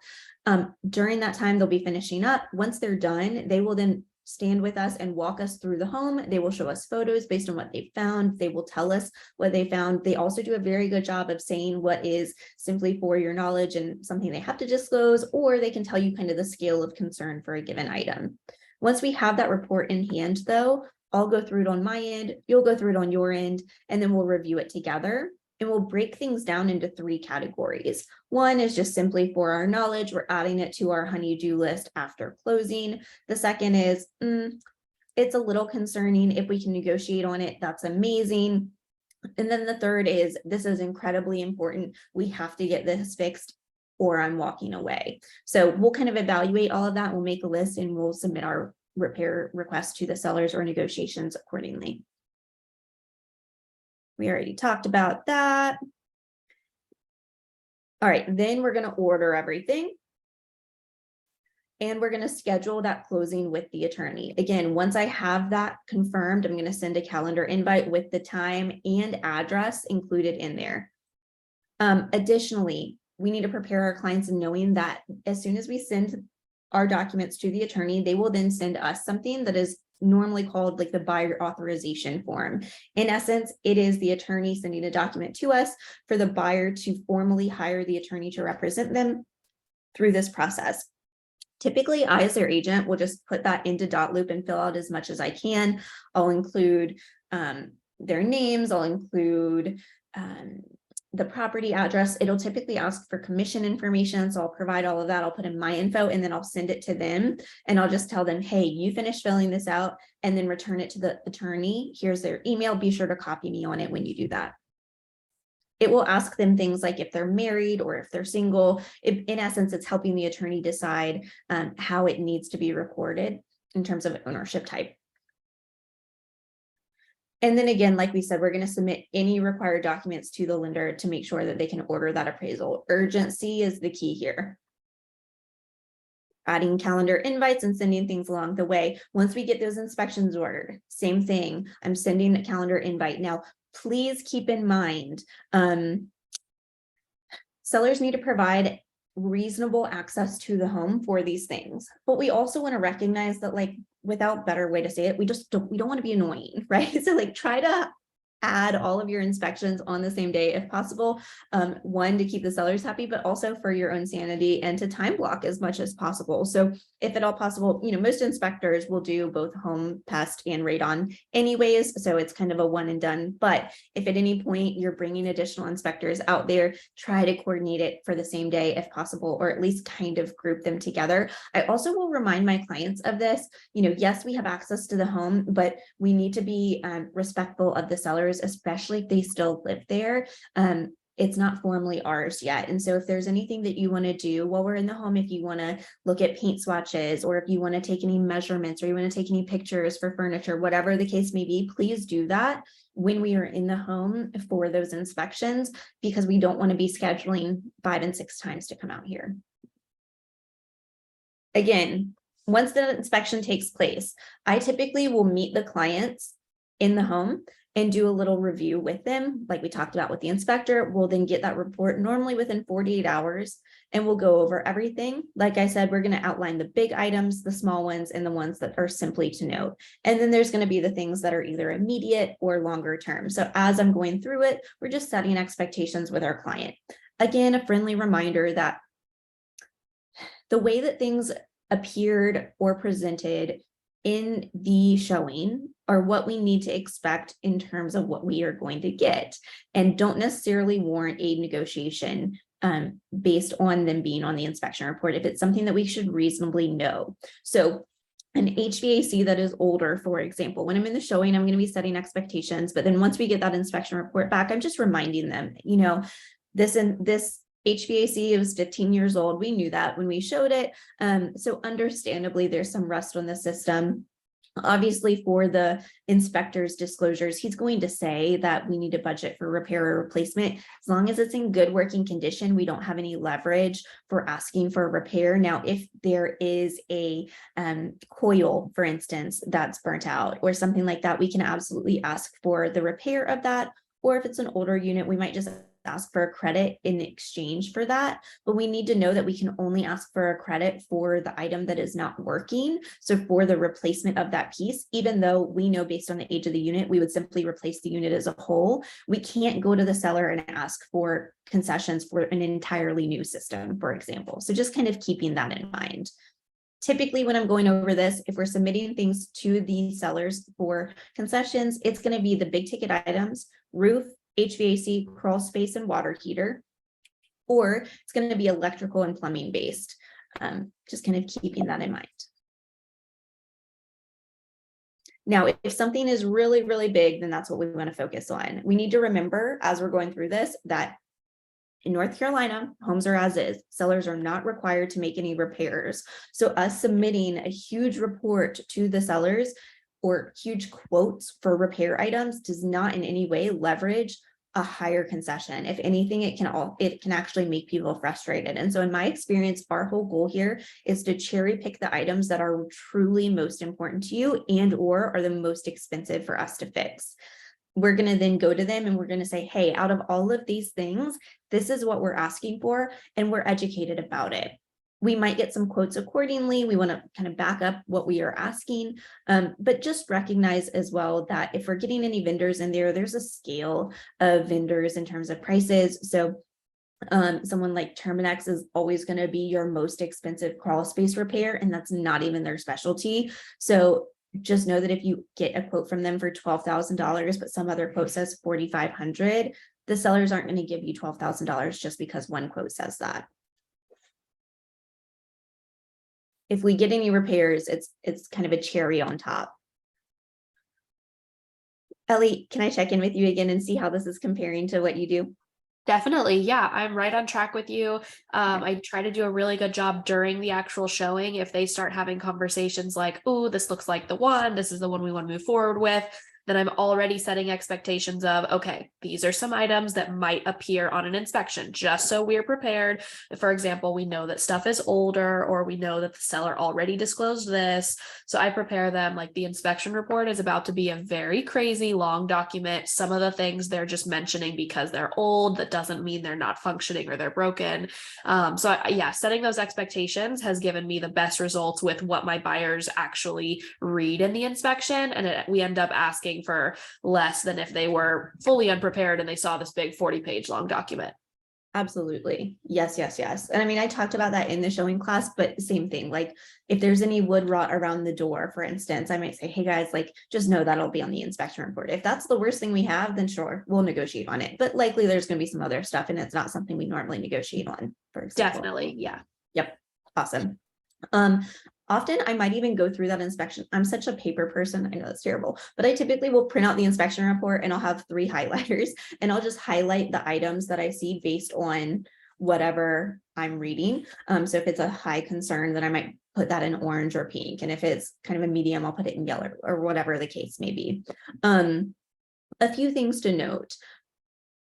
[SPEAKER 1] During that time, they'll be finishing up. Once they're done, they will then stand with us and walk us through the home. They will show us photos based on what they found. They will tell us what they found. They also do a very good job of saying what is simply for your knowledge and something they have to disclose, or they can tell you kind of the scale of concern for a given item. Once we have that report in hand, though, I'll go through it on my end, you'll go through it on your end, and then we'll review it together. And we'll break things down into 3 categories. One is just simply for our knowledge. We're adding it to our honey-do list after closing. The second is, it's a little concerning. If we can negotiate on it, that's amazing. And then the third is, this is incredibly important. We have to get this fixed or I'm walking away. So we'll kind of evaluate all of that. We'll make a list and we'll submit our repair request to the sellers or negotiations accordingly. We already talked about that. All right, then we're going to order everything. And we're going to schedule that closing with the attorney. Again, once I have that confirmed, I'm going to send a calendar invite with the time and address included in there. Additionally, we need to prepare our clients in knowing that as soon as we send our documents to the attorney, they will then send us something that is normally called like the buyer authorization form. In essence, it is the attorney sending a document to us for the buyer to formally hire the attorney to represent them through this process. Typically, I, as their agent, will just put that into Dotloop and fill out as much as I can. I'll include their names, I'll include the property address. It'll typically ask for commission information. So I'll provide all of that. I'll put in my info and then I'll send it to them. And I'll just tell them, hey, you finish filling this out and then return it to the attorney. Here's their email. Be sure to copy me on it when you do that. It will ask them things like if they're married or if they're single. In essence, it's helping the attorney decide how it needs to be recorded in terms of ownership type. And then again, like we said, we're going to submit any required documents to the lender to make sure that they can order that appraisal. Urgency is the key here. Adding calendar invites and sending things along the way. Once we get those inspections ordered, same thing. I'm sending a calendar invite. Now, please keep in mind, sellers need to provide reasonable access to the home for these things. But we also want to recognize that, like, without better way to say it, we don't want to be annoying, right? So like try to add all of your inspections on the same day if possible. One, to keep the sellers happy, but also for your own sanity and to time block as much as possible. So if at all possible, most inspectors will do both home, pest, and radon anyways. So it's kind of a one and done. But if at any point you're bringing additional inspectors out there, try to coordinate it for the same day if possible, or at least kind of group them together. I also will remind my clients of this. Yes, we have access to the home, but we need to be respectful of the sellers, especially if they still live there. It's not formally ours yet. And so if there's anything that you want to do while we're in the home, if you want to look at paint swatches, or if you want to take any measurements, or you want to take any pictures for furniture, whatever the case may be, please do that when we are in the home for those inspections, because we don't want to be scheduling 5 and 6 times to come out here. Again, once the inspection takes place, I typically will meet the clients in the home and do a little review with them, like we talked about with the inspector. We'll then get that report normally within 48 hours, and we'll go over everything. Like I said, we're going to outline the big items, the small ones, and the ones that are simply to note. And then there's going to be the things that are either immediate or longer term. So as I'm going through it, we're just setting expectations with our client. Again, a friendly reminder that the way that things appeared or presented in the showing are what we need to expect in terms of what we are going to get, and don't necessarily warrant a negotiation based on them being on the inspection report if it's something that we should reasonably know. So an HVAC that is older, for example, when I'm in the showing, I'm going to be setting expectations, but then once we get that inspection report back, I'm just reminding them, this HVAC was 15 years old. We knew that when we showed it. So understandably, there's some rust on the system. Obviously, for the inspector's disclosures, he's going to say that we need to budget for repair or replacement. As long as it's in good working condition, we don't have any leverage for asking for a repair. Now, if there is a coil, for instance, that's burnt out or something like that, we can absolutely ask for the repair of that. Or if it's an older unit, we might just ask for a credit in exchange for that, but we need to know that we can only ask for a credit for the item that is not working. So for the replacement of that piece, even though we know based on the age of the unit, we would simply replace the unit as a whole, we can't go to the seller and ask for concessions for an entirely new system, for example. So just kind of keeping that in mind. Typically, when I'm going over this, if we're submitting things to the sellers for concessions, it's going to be the big ticket items: roof, HVAC, crawl space, and water heater, or it's going to be electrical and plumbing based. Just kind of keeping that in mind. Now, if something is really, really big, then that's what we want to focus on. We need to remember as we're going through this that in North Carolina, homes are as is. Sellers are not required to make any repairs. So us submitting a huge report to the sellers or huge quotes for repair items does not in any way leverage a higher concession. If anything, it can actually make people frustrated. And so in my experience, our whole goal here is to cherry pick the items that are truly most important to you and or are the most expensive for us to fix. we're going to then go to them and we're going to say, hey, out of all of these things, this is what we're asking for, and we're educated about it. We might get some quotes accordingly. We want to kind of back up what we are asking, but just recognize as well that if we're getting any vendors in there, there's a scale of vendors in terms of prices. So someone like Terminex is always going to be your most expensive crawl space repair, and that's not even their specialty. So just know that if you get a quote from them for $12,000, but some other quote says $4,500, the sellers aren't going to give you $12,000 just because one quote says that. If we get any repairs, it's kind of a cherry on top. Ellie, can I check in with you again and see how this is comparing to what you do?
[SPEAKER 2] Definitely. Yeah, I'm right on track with you. I try to do a really good job during the actual showing. If they start having conversations like, oh, this looks like the one, this is the one we want to move forward with, then I'm already setting expectations of, okay, these are some items that might appear on an inspection, just so we're prepared. For example, we know that stuff is older, or we know that the seller already disclosed this. So I prepare them, like the inspection report is about to be a very crazy long document. Some of the things they're just mentioning because they're old, that doesn't mean they're not functioning or they're broken. Yeah, setting those expectations has given me the best results with what my buyers actually read in the inspection. And we end up asking for less than if they were fully unprepared and they saw this big 40-page long document.
[SPEAKER 1] Absolutely. Yes, yes, yes. And I mean, I talked about that in the showing class, but same thing. Like if there's any wood rot around the door, for instance, I might say, hey guys, like just know that'll be on the inspection report. If that's the worst thing we have, then sure, we'll negotiate on it. But likely there's going to be some other stuff and it's not something we normally negotiate on, for example.
[SPEAKER 2] Definitely. Yeah.
[SPEAKER 1] Yep. Awesome. Often I might even go through that inspection. I'm such a paper person. I know that's terrible, but I typically will print out the inspection report and I'll have 3 highlighters and I'll just highlight the items that I see based on whatever I'm reading. So if it's a high concern, then I might put that in orange or pink. And if it's kind of a medium, I'll put it in yellow or whatever the case may be. A few things to note.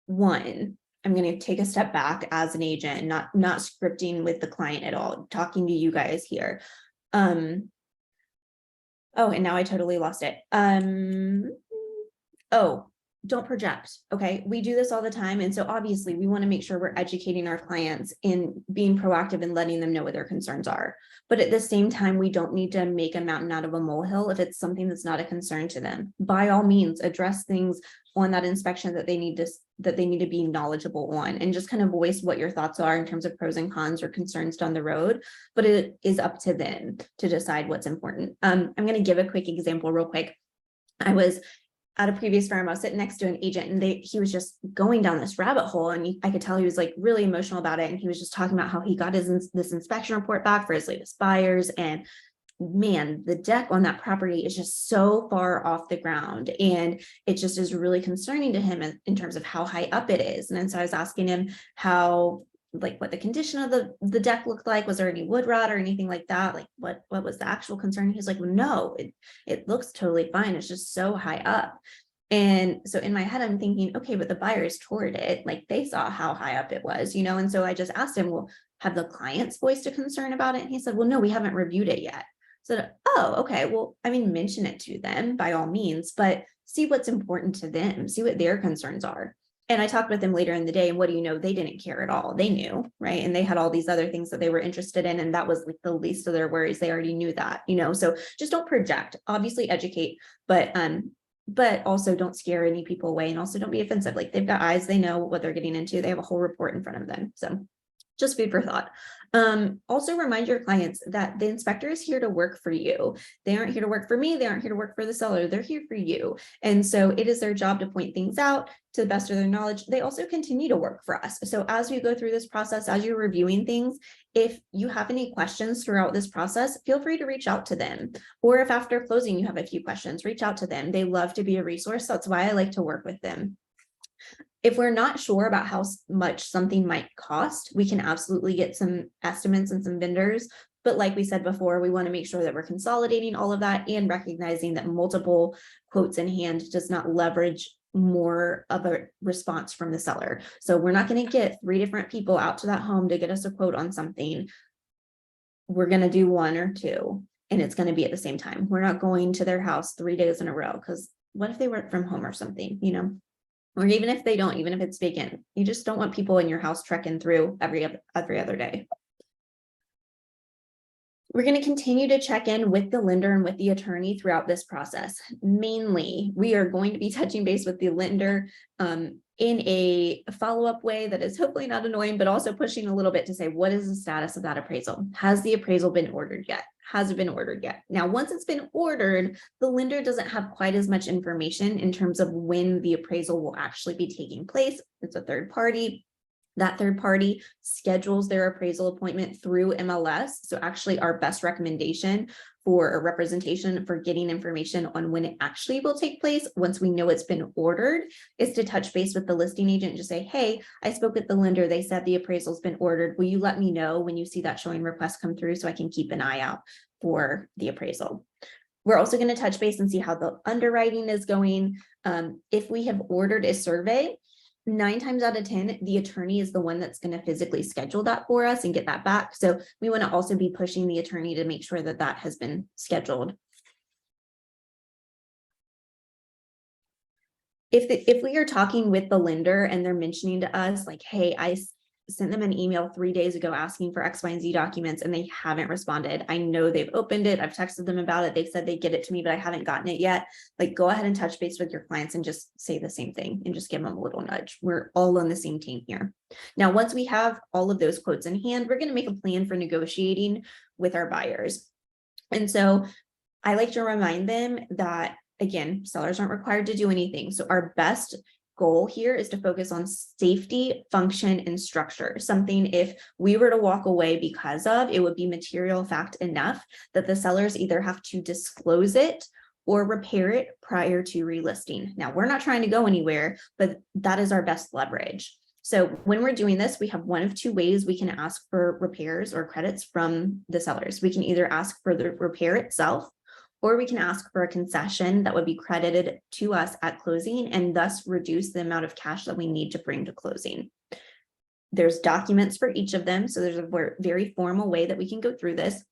[SPEAKER 1] One, I'm going to take a step back as an agent, not scripting with the client at all, talking to you guys here. Oh, and now I totally lost it. Oh, don't project. Okay. We do this all the time. And so obviously we want to make sure we're educating our clients in being proactive and letting them know what their concerns are. But at the same time, we don't need to make a mountain out of a molehill if it's something that's not a concern to them. By all means, address things on that inspection that they need to be knowledgeable on, and just kind of voice what your thoughts are in terms of pros and cons or concerns down the road. But it is up to them to decide what's important. I'm going to give a quick example real quick. I was at a previous firm, I was sitting next to an agent and he was just going down this rabbit hole, and I could tell he was like really emotional about it. And he was just talking about how he got this inspection report back for his latest buyers. And man, the deck on that property is just so far off the ground. And it just is really concerning to him in terms of how high up it is. And then so I was asking him how, like what the condition of the deck looked like. Was there any wood rot or anything like that? Like what was the actual concern? He's like, well, no, it looks totally fine. It's just so high up. And so in my head, I'm thinking, okay, but the buyers toured it, like they saw how high up it was, And so I just asked him, well, have the clients voiced a concern about it? And he said, well, no, we haven't reviewed it yet. So, oh, okay, well, I mean, mention it to them by all means, but see what's important to them, see what their concerns are. And I talked with them later in the day, and what do you know? They didn't care at all. They knew, right? And they had all these other things that they were interested in, and that was like the least of their worries. They already knew that, So just don't project. Obviously, educate, but also don't scare any people away, and also don't be offensive. Like they've got eyes, they know what they're getting into. They have a whole report in front of them. So just food for thought. Also remind your clients that the inspector is here to work for you. They aren't here to work for me. They aren't here to work for the seller. They're here for you. And so it is their job to point things out to the best of their knowledge. They also continue to work for us. So as we go through this process, as you're reviewing things, if you have any questions throughout this process, feel free to reach out to them. Or if after closing, you have a few questions, reach out to them. They love to be a resource. That's why I like to work with them. If we're not sure about how much something might cost, we can absolutely get some estimates and some vendors. But like we said before, we want to make sure that we're consolidating all of that and recognizing that multiple quotes in hand does not leverage more of a response from the seller. So we're not going to get 3 different people out to that home to get us a quote on something. We're going to do 1 or 2, and it's going to be at the same time. We're not going to their house 3 days in a row because what if they work from home or something, you know? Or even if they don't, even if it's vacant, you just don't want people in your house trekking through every other day. We're going to continue to check in with the lender and with the attorney throughout this process. Mainly, we are going to be touching base with the lender in a follow-up way that is hopefully not annoying, but also pushing a little bit to say, what is the status of that appraisal? Has the appraisal been ordered yet? Has it been ordered yet? Now, once it's been ordered, the lender doesn't have quite as much information in terms of when the appraisal will actually be taking place. It's a third party. That third party schedules their appraisal appointment through MLS. So actually our best recommendation for a representation for getting information on when it actually will take place once we know it's been ordered is to touch base with the listing agent and just say, hey, I spoke with the lender. They said the appraisal's been ordered. Will you let me know when you see that showing request come through so I can keep an eye out for the appraisal? We're also going to touch base and see how the underwriting is going. If we have ordered a survey, 9 times out of 10, the attorney is the one that's going to physically schedule that for us and get that back. So we want to also be pushing the attorney to make sure that that has been scheduled. If we are talking with the lender and they're mentioning to us like, hey, I sent them an email 3 days ago asking for X, Y, and Z documents and they haven't responded. I know they've opened it. I've texted them about it. They've said they get it to me, but I haven't gotten it yet. Like, go ahead and touch base with your clients and just say the same thing and just give them a little nudge. We're all on the same team here. Now, once we have all of those quotes in hand, we're going to make a plan for negotiating with our buyers. And so I like to remind them that, again, sellers aren't required to do anything. So our best goal here is to focus on safety, function, and structure. Something if we were to walk away because of, it would be material fact enough that the sellers either have to disclose it or repair it prior to relisting. Now, we're not trying to go anywhere, but that is our best leverage. So when we're doing this, we have one of 2 ways we can ask for repairs or credits from the sellers. We can either ask for the repair itself, or we can ask for a concession that would be credited to us at closing and thus reduce the amount of cash that we need to bring to closing. There's documents for each of them. So there's a very formal way that we can go through this.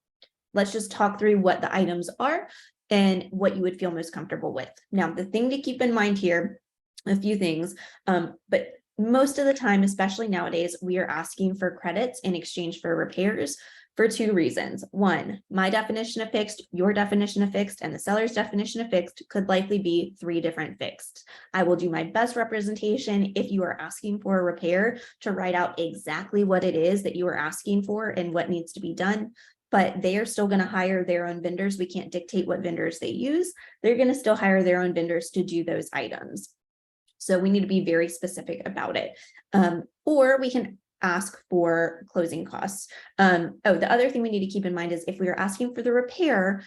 [SPEAKER 1] Let's just talk through what the items are and what you would feel most comfortable with. Now, the thing to keep in mind here, a few things, but most of the time, especially nowadays, we are asking for credits in exchange for repairs for 2 reasons. 1, my definition of fixed, your definition of fixed, and the seller's definition of fixed could likely be 3 different fixed. I will do my best representation if you are asking for a repair to write out exactly what it is that you are asking for and what needs to be done. But they are still going to hire their own vendors. We can't dictate what vendors they use. They're going to still hire their own vendors to do those items. So we need to be very specific about it. Or we can ask for closing costs. The other thing we need to keep in mind is if we are asking for the repair,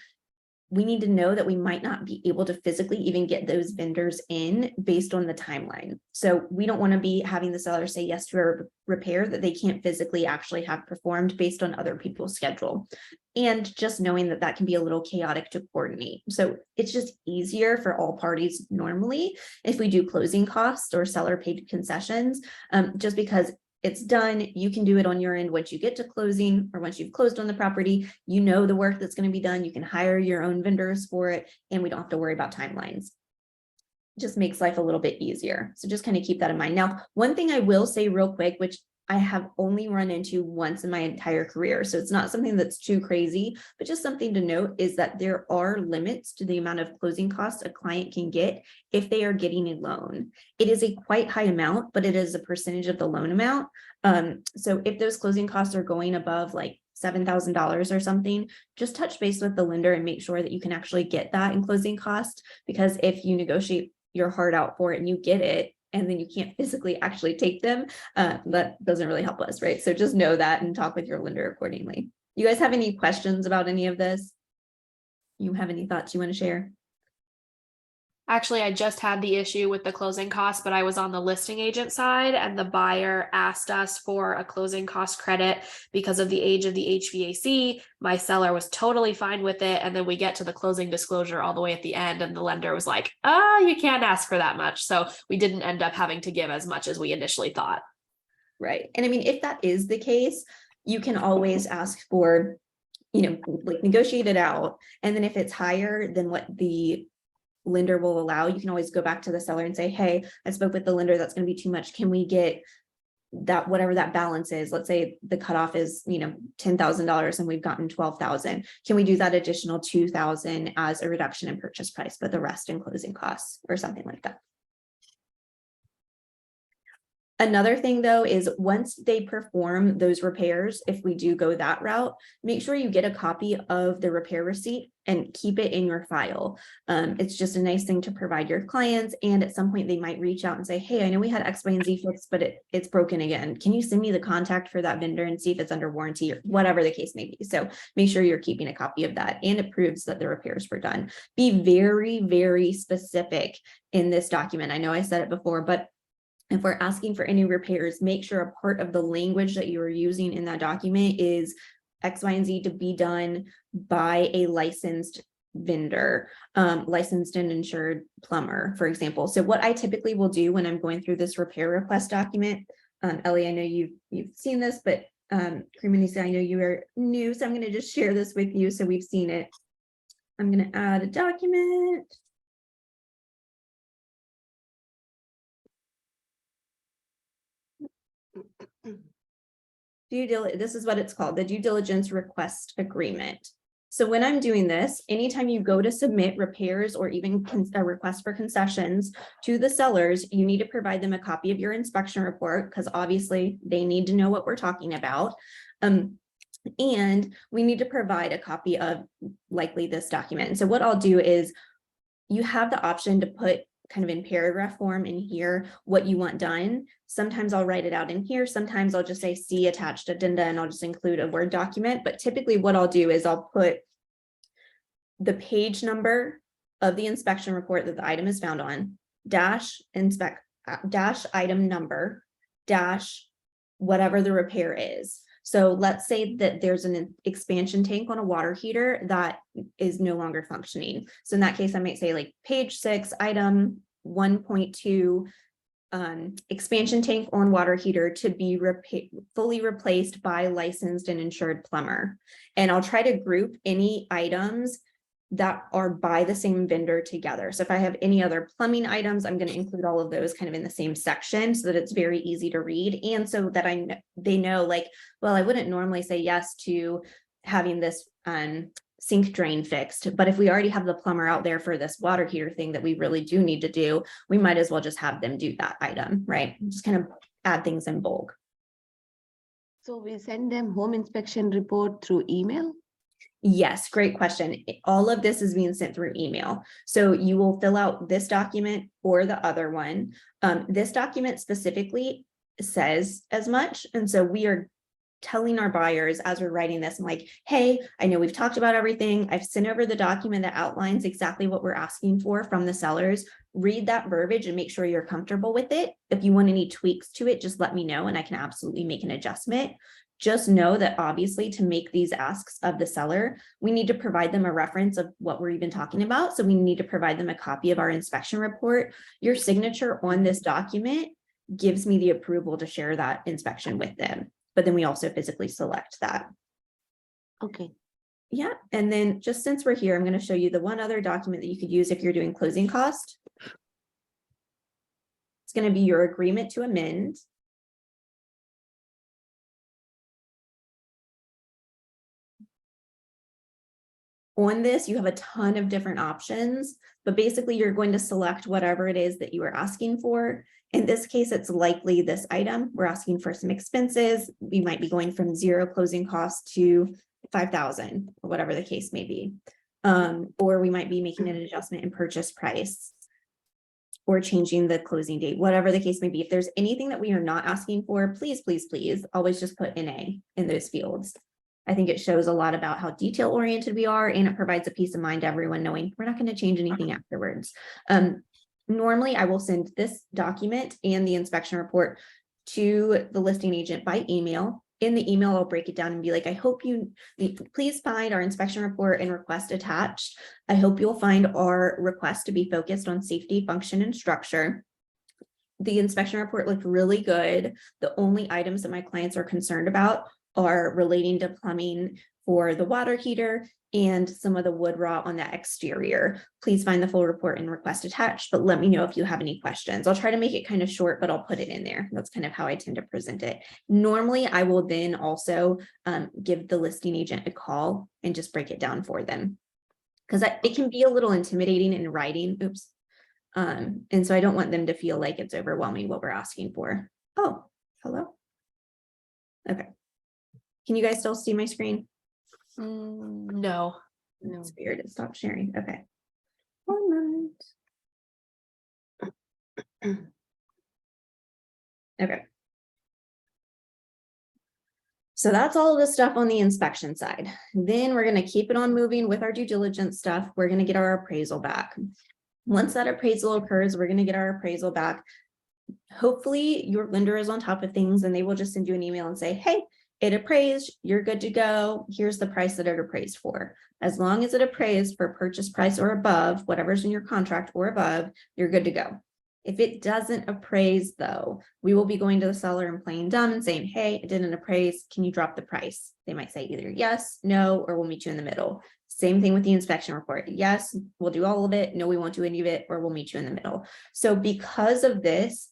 [SPEAKER 1] we need to know that we might not be able to physically even get those vendors in based on the timeline. So we don't want to be having the seller say yes to a repair that they can't physically actually have performed based on other people's schedule. And just knowing that that can be a little chaotic to coordinate. So it's just easier for all parties normally if we do closing costs or seller paid concessions, just because it's done. You can do it on your end once you get to closing or once you've closed on the property. You know the work that's going to be done. You can hire your own vendors for it, and we don't have to worry about timelines. It just makes life a little bit easier. So just kind of keep that in mind. Now, one thing I will say real quick, which I have only run into once in my entire career, so it's not something that's too crazy, but just something to note is that there are limits to the amount of closing costs a client can get if they are getting a loan. It is a quite high amount, but it is a percentage of the loan amount. So if those closing costs are going above like $7,000 or something, just touch base with the lender and make sure that you can actually get that in closing cost, because if you negotiate your heart out for it and you get it, and then you can't physically actually take them, that doesn't really help us, right? So just know that and talk with your lender accordingly. You guys have any questions about any of this? You have any thoughts you want to share?
[SPEAKER 2] Actually, I just had the issue with the closing costs, but I was on the listing agent side and the buyer asked us for a closing cost credit because of the age of the HVAC. My seller was totally fine with it. And then we get to the closing disclosure all the way at the end and the lender was like, you can't ask for that much. So we didn't end up having to give as much as we initially thought.
[SPEAKER 1] Right. And I mean, if that is the case, you can always ask for, like negotiate it out. And then if it's higher than what the lender will allow, you can always go back to the seller and say, hey, I spoke with the lender, that's going to be too much. Can we get that, whatever that balance is? Let's say the cutoff is, $10,000 and we've gotten 12,000. Can we do that additional 2,000 as a reduction in purchase price, but the rest in closing costs or something like that? Another thing though, is once they perform those repairs, if we do go that route, make sure you get a copy of the repair receipt and keep it in your file. It's just a nice thing to provide your clients. And at some point they might reach out and say, hey, I know we had X, Y, and Z fixed, but it's broken again. Can you send me the contact for that vendor and see if it's under warranty or whatever the case may be? So make sure you're keeping a copy of that, and it proves that the repairs were done. Be very, very specific in this document. I know I said it before, but if we're asking for any repairs, make sure a part of the language that you are using in that document is X, Y, and Z to be done by a licensed vendor, licensed and insured plumber, for example. So what I typically will do when I'm going through this repair request document, Ellie, I know you've seen this, but Creamonese, I know you are new, so I'm going to just share this with you so we've seen it. I'm going to add a document. This is what it's called, the due diligence request agreement. So when I'm doing this, anytime you go to submit repairs or even a request for concessions to the sellers, you need to provide them a copy of your inspection report, because obviously they need to know what we're talking about. And we need to provide a copy of likely this document. And so what I'll do is, you have the option to put kind of in paragraph form in here what you want done. Sometimes I'll write it out in here. Sometimes I'll just say see attached addenda and I'll just include a Word document. But typically what I'll do is I'll put the page number of the inspection report that the item is found on, dash item number, dash whatever the repair is. So let's say that there's an expansion tank on a water heater that is no longer functioning. So in that case, I might say like page 6, item 1.2, expansion tank on water heater to be fully replaced by licensed and insured plumber. And I'll try to group any items that are by the same vendor together. So if I have any other plumbing items, I'm going to include all of those kind of in the same section so that it's very easy to read. And so that they know, like, well, I wouldn't normally say yes to having this sink drain fixed, but if we already have the plumber out there for this water heater thing that we really do need to do, we might as well just have them do that item, right? Just kind of add things in bulk.
[SPEAKER 3] So we send them home inspection report through email?
[SPEAKER 1] Yes, great question. All of this is being sent through email. So you will fill out this document or the other one. This document specifically says as much. And so we are telling our buyers as we're writing this, I'm like, hey, I know we've talked about everything. I've sent over the document that outlines exactly what we're asking for from the sellers. Read that verbiage and make sure you're comfortable with it. If you want any tweaks to it, just let me know and I can absolutely make an adjustment. Just know that obviously to make these asks of the seller, we need to provide them a reference of what we're even talking about. So we need to provide them a copy of our inspection report. Your signature on this document gives me the approval to share that inspection with them. But then we also physically select that.
[SPEAKER 3] Okay.
[SPEAKER 1] Yeah. And then just since we're here, I'm going to show you the one other document that you could use if you're doing closing cost. It's going to be your agreement to amend. On this, you have a ton of different options, but basically you're going to select whatever it is that you are asking for. In this case, it's likely this item. We're asking for some expenses. We might be going from 0 closing costs to 5,000 or whatever the case may be. Or we might be making an adjustment in purchase price or changing the closing date, whatever the case may be. If there's anything that we are not asking for, please, please, please always just put NA in those fields. I think it shows a lot about how detail oriented we are, and it provides a peace of mind to everyone knowing we're not going to change anything afterwards. Normally, I will send this document and the inspection report to the listing agent by email. In the email, I'll break it down and be like, I hope please find our inspection report and request attached. I hope you'll find our request to be focused on safety, function, and structure. The inspection report looked really good. The only items that my clients are concerned about are relating to plumbing for the water heater and some of the wood rot on that exterior. Please find the full report and request attached, but let me know if you have any questions. I'll try to make it kind of short, but I'll put it in there. That's kind of how I tend to present it. Normally, I will then also give the listing agent a call and just break it down for them, because it can be a little intimidating in writing. Oops. And so I don't want them to feel like it's overwhelming what we're asking for. Oh, hello. Okay. Can you guys still see my screen?
[SPEAKER 2] No.
[SPEAKER 3] No.
[SPEAKER 1] It's weird. It stopped sharing. Okay. 1 minute. Okay. So that's all of the stuff on the inspection side. Then we're going to keep it on moving with our due diligence stuff. We're going to get our appraisal back. Once that appraisal occurs, we're going to get our appraisal back. Hopefully your lender is on top of things and they will just send you an email and say, hey, it appraised, you're good to go. Here's the price that it appraised for. As long as it appraised for purchase price or above, whatever's in your contract or above, you're good to go. If it doesn't appraise though, we will be going to the seller and playing dumb and saying, hey, it didn't appraise. Can you drop the price? They might say either yes, no, or we'll meet you in the middle. Same thing with the inspection report. Yes, we'll do all of it. No, we won't do any of it, or we'll meet you in the middle. So because of this,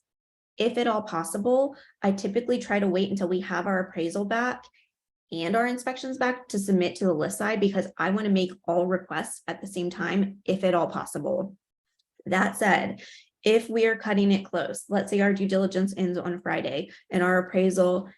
[SPEAKER 1] if at all possible, I typically try to wait until we have our appraisal back and our inspections back to submit to the list side, because I want to make all requests at the same time, if at all possible. That said, if we are cutting it close, let's say our due diligence ends on Friday and our appraisal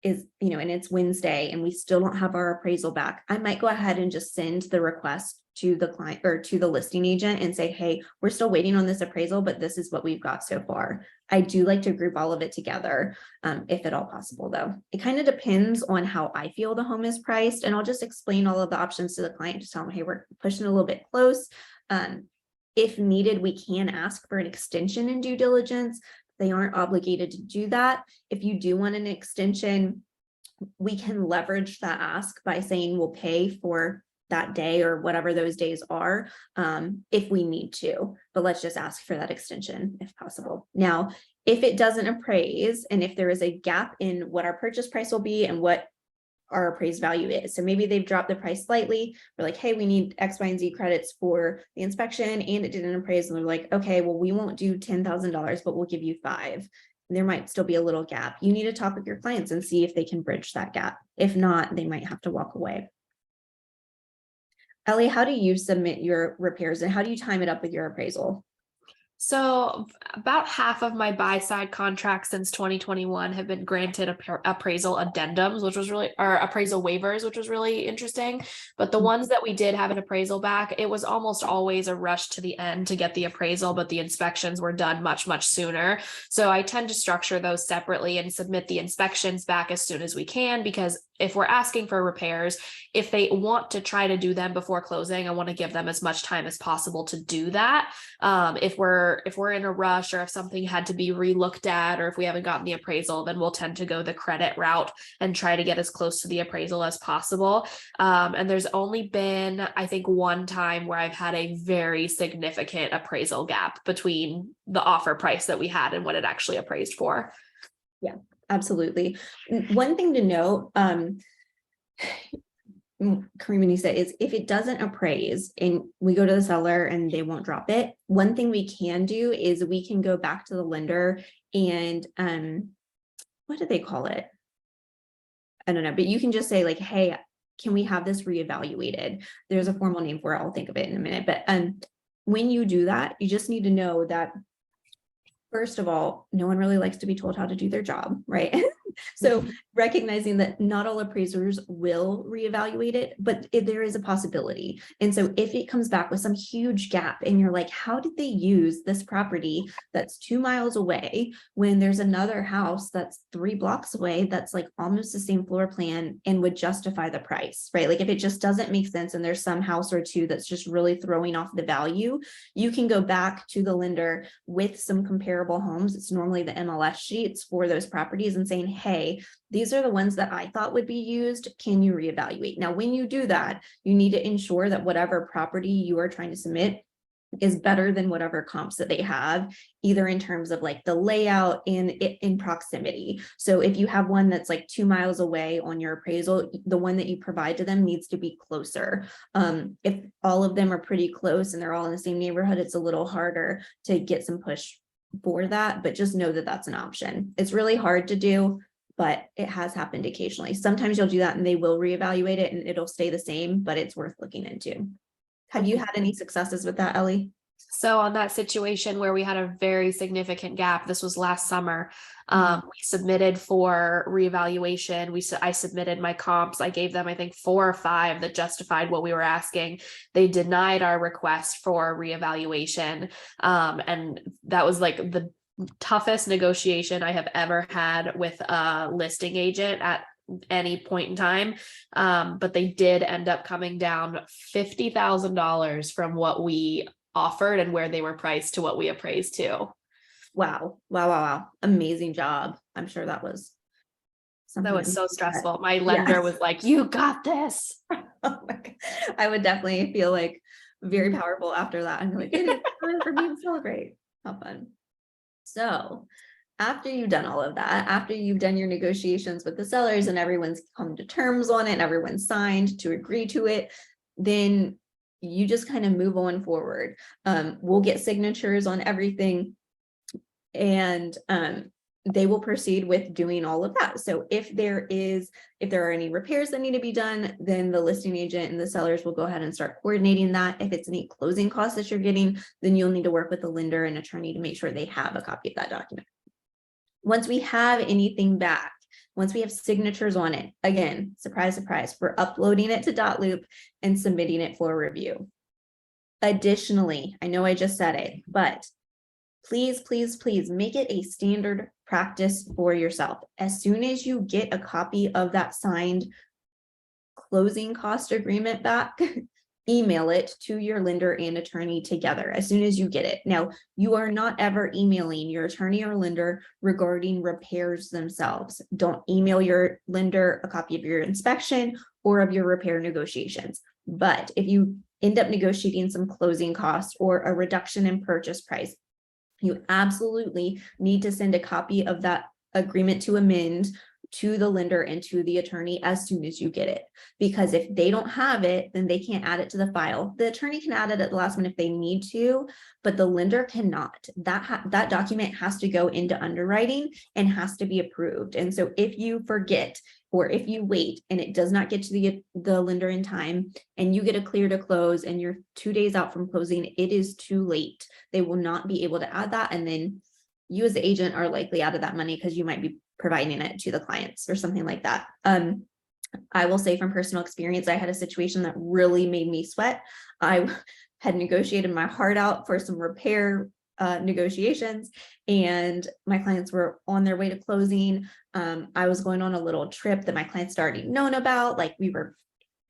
[SPEAKER 1] is, and it's Wednesday and we still don't have our appraisal back, I might go ahead and just send the request to the client or to the listing agent and say, hey, we're still waiting on this appraisal, but this is what we've got so far. I do like to group all of it together, if at all possible, though. It kind of depends on how I feel the home is priced, and I'll just explain all of the options to the client to tell them, hey, we're pushing a little bit close. If needed, we can ask for an extension in due diligence. They aren't obligated to do that. If you do want an extension, we can leverage that ask by saying we'll pay for that day or whatever those days are, if we need to, but let's just ask for that extension if possible. Now, if it doesn't appraise, and if there is a gap in what our purchase price will be and what our appraised value is, so maybe they've dropped the price slightly, we're like, hey, we need X, Y, and Z credits for the inspection, and it didn't appraise, and they're like, okay, well, we won't do $10,000, but we'll give you $5,000. There might still be a little gap. You need to talk with your clients and see if they can bridge that gap. If not, they might have to walk away. Ellie, how do you submit your repairs and how do you time it up with your appraisal?
[SPEAKER 2] So about half of my buy side contracts since 2021 have been granted appraisal addendums, which was really, or appraisal waivers, which was really interesting. But the ones that we did have an appraisal back, it was almost always a rush to the end to get the appraisal, but the inspections were done much, much sooner. So I tend to structure those separately and submit the inspections back as soon as we can, because if we're asking for repairs, if they want to try to do them before closing, I want to give them as much time as possible to do that. If we're in a rush, or if something had to be relooked at, or if we haven't gotten the appraisal, then we'll tend to go the credit route and try to get as close to the appraisal as possible. And there's only been, I think, one time where I've had a very significant appraisal gap between the offer price that we had and what it actually appraised for.
[SPEAKER 1] Yeah, absolutely. One thing to note, Kareem, you said, is if it doesn't appraise and we go to the seller and they won't drop it, one thing we can do is we can go back to the lender and what do they call it? I don't know, but you can just say like, hey, can we have this reevaluated? There's a formal name for it. I'll think of it in a minute. But when you do that, you just need to know that, first of all, no one really likes to be told how to do their job, right? So recognizing that not all appraisers will reevaluate it, but there is a possibility. And so if it comes back with some huge gap and you're like, how did they use this property that's 2 miles away when there's another house that's 3 blocks away that's like almost the same floor plan and would justify the price, right? Like if it just doesn't make sense and there's some house or two that's just really throwing off the value, you can go back to the lender with some comparable homes. It's normally the MLS sheets for those properties and saying, hey, these are the ones that I thought would be used. Can you reevaluate? Now, when you do that, you need to ensure that whatever property you are trying to submit is better than whatever comps that they have, either in terms of like the layout and in proximity. So if you have one that's like 2 miles away on your appraisal, the one that you provide to them needs to be closer. If all of them are pretty close and they're all in the same neighborhood, it's a little harder to get some push for that, but just know that that's an option. It's really hard to do, but it has happened occasionally. Sometimes you'll do that and they will reevaluate it and it'll stay the same, but it's worth looking into. Have you had any successes with that, Ellie?
[SPEAKER 2] So on that situation where we had a very significant gap, this was last summer, we submitted for reevaluation. I submitted my comps. I gave them, I think, 4 or 5 that justified what we were asking. They denied our request for reevaluation. And that was like the toughest negotiation I have ever had with a listing agent at any point in time. But they did end up coming down $50,000 from what we offered and where they were priced to what we appraised to.
[SPEAKER 1] Wow. Amazing job. I'm sure that was something
[SPEAKER 2] That was so stressful. My lender was like, you got this.
[SPEAKER 1] Oh my God. I would definitely feel like very powerful after that. I'm like, it is time for me to celebrate. How fun. So after you've done all of that, after you've done your negotiations with the sellers and everyone's come to terms on it, and everyone's signed to agree to it, then you just kind of move on forward. We'll get signatures on everything, and they will proceed with doing all of that. So if there are any repairs that need to be done, then the listing agent and the sellers will go ahead and start coordinating that. If it's any closing costs that you're getting, then you'll need to work with the lender and attorney to make sure they have a copy of that document. Once we have anything back, once we have signatures on it, again, surprise, surprise, we're uploading it to Dotloop and submitting it for review. Additionally, I know I just said it, but please make it a standard practice for yourself. As soon as you get a copy of that signed closing cost agreement back, email it to your lender and attorney together as soon as you get it. Now, you are not ever emailing your attorney or lender regarding repairs themselves. Don't email your lender a copy of your inspection or of your repair negotiations. But if you end up negotiating some closing costs or a reduction in purchase price, you absolutely need to send a copy of that agreement to amend to the lender and to the attorney as soon as you get it. Because if they don't have it, then they can't add it to the file. The attorney can add it at the last minute if they need to, but the lender cannot. That document has to go into underwriting and has to be approved. And so if you forget, or if you wait and it does not get to the lender in time and you get a clear to close and you're 2 days out from closing, it is too late. They will not be able to add that. And then you as the agent are likely out of that money because you might be providing it to the clients or something like that. I will say from personal experience, I had a situation that really made me sweat. I had negotiated my heart out for some repair negotiations, and my clients were on their way to closing. I was going on a little trip that my clients had already known about, like we were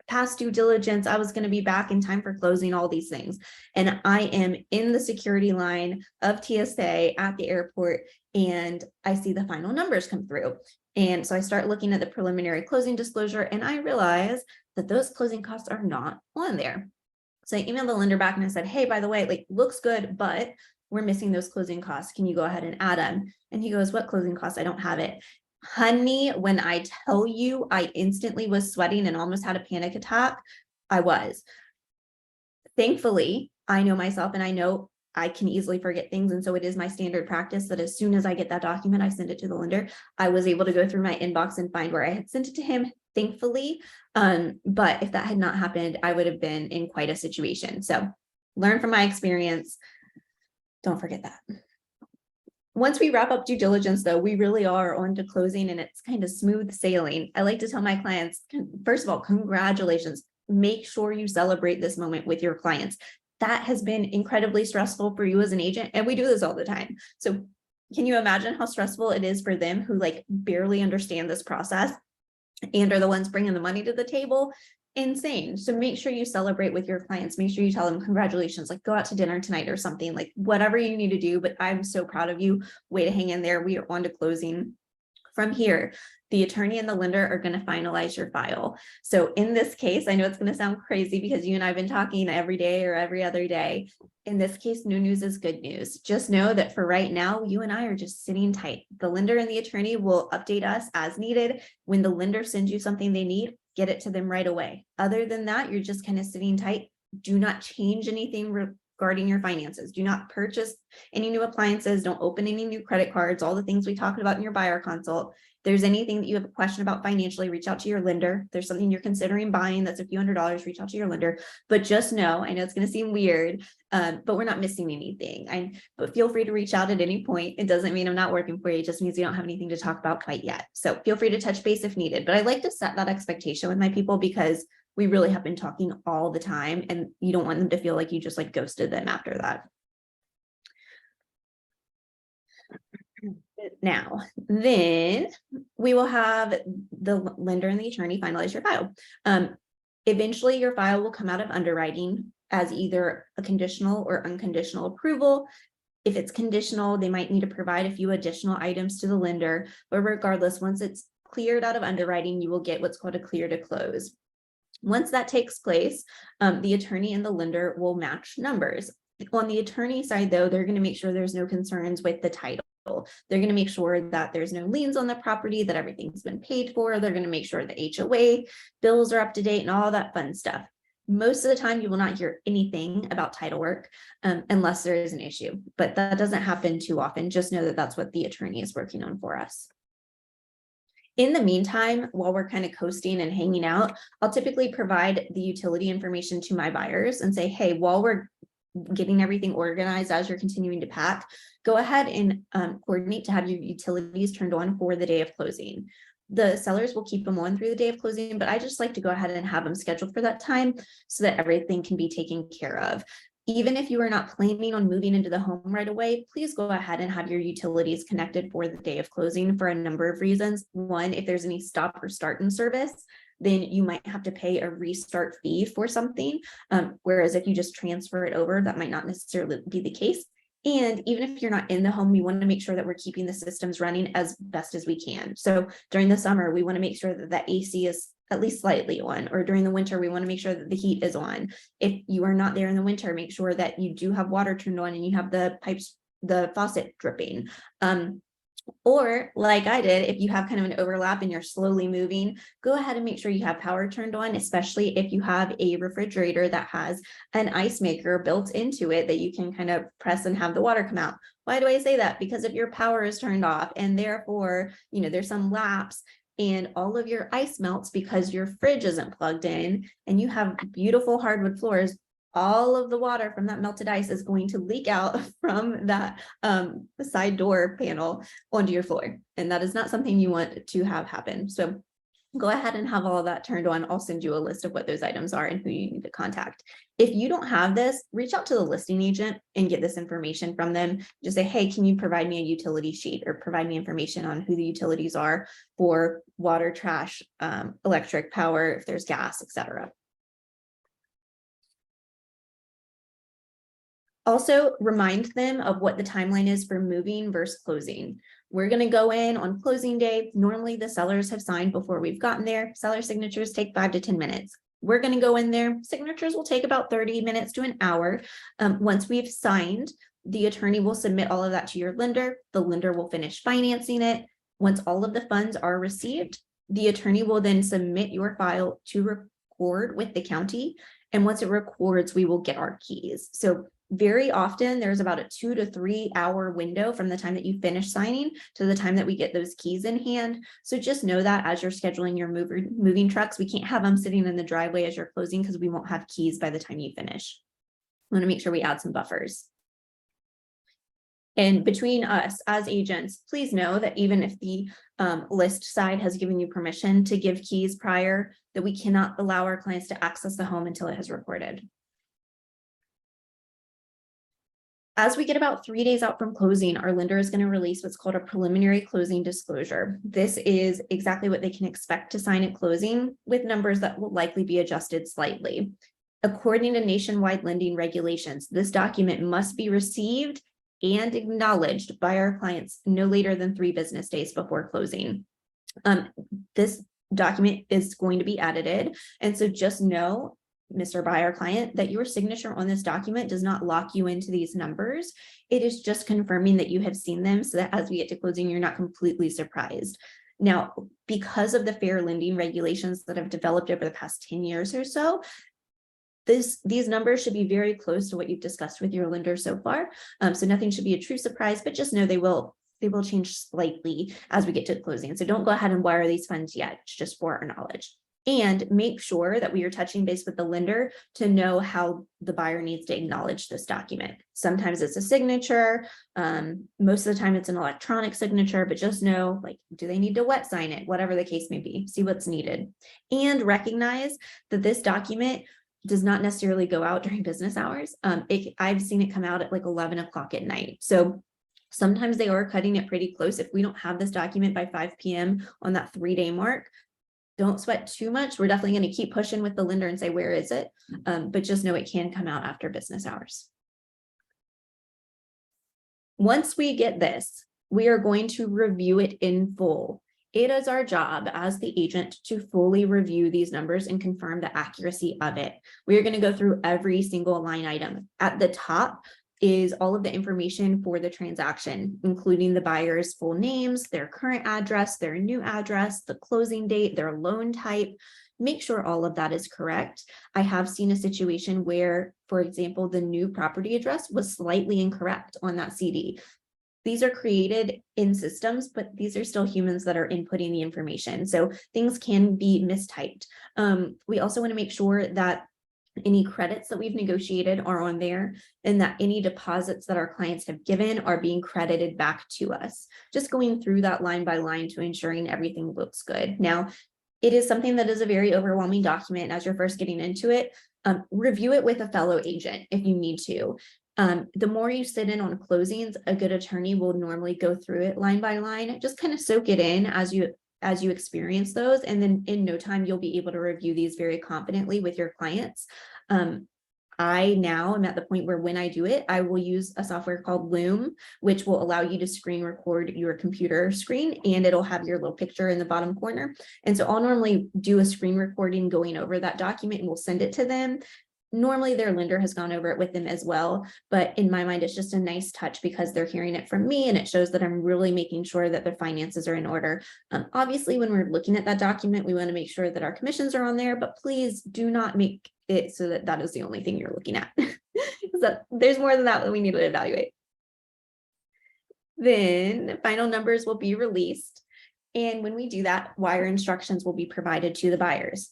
[SPEAKER 1] past due diligence. I was going to be back in time for closing, all these things. And I am in the security line of TSA at the airport, and I see the final numbers come through. And so I start looking at the preliminary closing disclosure, and I realize that those closing costs are not on there. So I emailed the lender back and I said, hey, by the way, like looks good, but we're missing those closing costs. Can you go ahead and add them? And he goes, what closing costs? I don't have it. Honey, when I tell you I instantly was sweating and almost had a panic attack, I was. Thankfully, I know myself and I know I can easily forget things. And so it is my standard practice that as soon as I get that document, I send it to the lender. I was able to go through my inbox and find where I had sent it to him, thankfully. But if that had not happened, I would have been in quite a situation. So learn from my experience. Don't forget that. Once we wrap up due diligence, though, we really are on to closing and it's kind of smooth sailing. I like to tell my clients, first of all, congratulations. Make sure you celebrate this moment with your clients. That has been incredibly stressful for you as an agent, and we do this all the time. So can you imagine how stressful it is for them who like barely understand this process and are the ones bringing the money to the table? Insane. So make sure you celebrate with your clients. Make sure you tell them congratulations, like go out to dinner tonight or something, like whatever you need to do. But I'm so proud of you. Way to hang in there. We are on to closing. From here, the attorney and the lender are going to finalize your file. So in this case, I know it's going to sound crazy because you and I have been talking every day or every other day. In this case, no news is good news. Just know that for right now, you and I are just sitting tight. The lender and the attorney will update us as needed. When the lender sends you something they need, get it to them right away. Other than that, you're just kind of sitting tight. Do not change anything regarding your finances. Do not purchase any new appliances. Don't open any new credit cards, all the things we talked about in your buyer consult. If there's anything that you have a question about financially, reach out to your lender. If there's something you're considering buying that's a few $100s, reach out to your lender. But just know, I know it's going to seem weird, but we're not missing anything. But feel free to reach out at any point. It doesn't mean I'm not working for you. It just means we don't have anything to talk about quite yet. So feel free to touch base if needed. But I like to set that expectation with my people because we really have been talking all the time and you don't want them to feel like you just like ghosted them after that. Now, then we will have the lender and the attorney finalize your file. Eventually, your file will come out of underwriting as either a conditional or unconditional approval. If it's conditional, they might need to provide a few additional items to the lender, but regardless, once it's cleared out of underwriting, you will get what's called a clear to close. Once that takes place, the attorney and the lender will match numbers. On the attorney side, though, they're going to make sure there's no concerns with the title. They're going to make sure that there's no liens on the property, that everything's been paid for. They're going to make sure the HOA bills are up to date and all that fun stuff. Most of the time, you will not hear anything about title work unless there is an issue, but that doesn't happen too often. Just know that that's what the attorney is working on for us. In the meantime, while we're kind of coasting and hanging out, I'll typically provide the utility information to my buyers and say, hey, while we're getting everything organized as you're continuing to pack, go ahead and coordinate to have your utilities turned on for the day of closing. The sellers will keep them on through the day of closing, but I just like to go ahead and have them scheduled for that time so that everything can be taken care of. Even if you are not planning on moving into the home right away, please go ahead and have your utilities connected for the day of closing for a number of reasons. One, if there's any stop or start in service, then you might have to pay a restart fee for something. Whereas if you just transfer it over, that might not necessarily be the case. And even if you're not in the home, we want to make sure that we're keeping the systems running as best as we can. So during the summer, we want to make sure that the AC is at least slightly on, or during the winter, we want to make sure that the heat is on. If you are not there in the winter, make sure that you do have water turned on and you have the pipes, the faucet dripping. Or like I did, if you have kind of an overlap and you're slowly moving, go ahead and make sure you have power turned on, especially if you have a refrigerator that has an ice maker built into it that you can kind of press and have the water come out. Why do I say that? Because if your power is turned off and therefore, there's some lapse and all of your ice melts because your fridge isn't plugged in and you have beautiful hardwood floors, all of the water from that melted ice is going to leak out from that side door panel onto your floor. And that is not something you want to have happen. So go ahead and have all of that turned on. I'll send you a list of what those items are and who you need to contact. If you don't have this, reach out to the listing agent and get this information from them. Just say, hey, can you provide me a utility sheet or provide me information on who the utilities are for water, trash, electric, power, if there's gas, etc. Also, remind them of what the timeline is for moving versus closing. We're going to go in on closing day. Normally, the sellers have signed before we've gotten there. Seller signatures take 5 to 10 minutes. We're going to go in there. Signatures will take about 30 minutes to an hour. Once we've signed, the attorney will submit all of that to your lender. The lender will finish financing it. Once all of the funds are received, the attorney will then submit your file to record with the county. And once it records, we will get our keys. So very often there's about a 2 to 3 hour window from the time that you finish signing to the time that we get those keys in hand. So just know that as you're scheduling your moving trucks, we can't have them sitting in the driveway as you're closing because we won't have keys by the time you finish. We want to make sure we add some buffers. And between us as agents, please know that even if the list side has given you permission to give keys prior, that we cannot allow our clients to access the home until it has recorded. As we get about 3 days out from closing, our lender is going to release what's called a preliminary closing disclosure. This is exactly what they can expect to sign at closing, with numbers that will likely be adjusted slightly. According to nationwide lending regulations, this document must be received and acknowledged by our clients no later than 3 business days before closing. This document is going to be edited, and so just know Mr. Buyer client, that your signature on this document does not lock you into these numbers. It is just confirming that you have seen them so that as we get to closing, you're not completely surprised. Now, because of the fair lending regulations that have developed over the past 10 years or so, these numbers should be very close to what you've discussed with your lender so far. So nothing should be a true surprise, but just know they will change slightly as we get to closing. So don't go ahead and wire these funds yet, it's just for our knowledge. And make sure that we are touching base with the lender to know how the buyer needs to acknowledge this document. Sometimes it's a signature. Most of the time it's an electronic signature, but just know, like, do they need to wet sign it? Whatever the case may be, see what's needed. And recognize that this document does not necessarily go out during business hours. I've seen it come out at like 11 o'clock at night. So sometimes they are cutting it pretty close. If we don't have this document by 5 p.m. on that 3-day mark, don't sweat too much. We're definitely going to keep pushing with the lender and say, where is it? But just know it can come out after business hours. Once we get this, we are going to review it in full. It is our job as the agent to fully review these numbers and confirm the accuracy of it. We are going to go through every single line item. At the top is all of the information for the transaction, including the buyer's full names, their current address, their new address, the closing date, their loan type. Make sure all of that is correct. I have seen a situation where, for example, the new property address was slightly incorrect on that CD. These are created in systems, but these are still humans that are inputting the information. So things can be mistyped. We also want to make sure that any credits that we've negotiated are on there, and that any deposits that our clients have given are being credited back to us. Just going through that line by line to ensuring everything looks good. Now, it is something that is a very overwhelming document as you're first getting into it. Review it with a fellow agent if you need to. The more you sit in on closings, a good attorney will normally go through it line by line, just kind of soak it in as you experience those. And then in no time, you'll be able to review these very confidently with your clients. I now am at the point where when I do it, I will use a software called Loom, which will allow you to screen record your computer screen, and it'll have your little picture in the bottom corner. And so I'll normally do a screen recording going over that document, and we'll send it to them. Normally their lender has gone over it with them as well, but in my mind, it's just a nice touch because they're hearing it from me, and it shows that I'm really making sure that their finances are in order. Obviously, when we're looking at that document, we want to make sure that our commissions are on there, but please do not make it so that that is the only thing you're looking at. So there's more than that we need to evaluate. Then final numbers will be released. And when we do that, wire instructions will be provided to the buyers.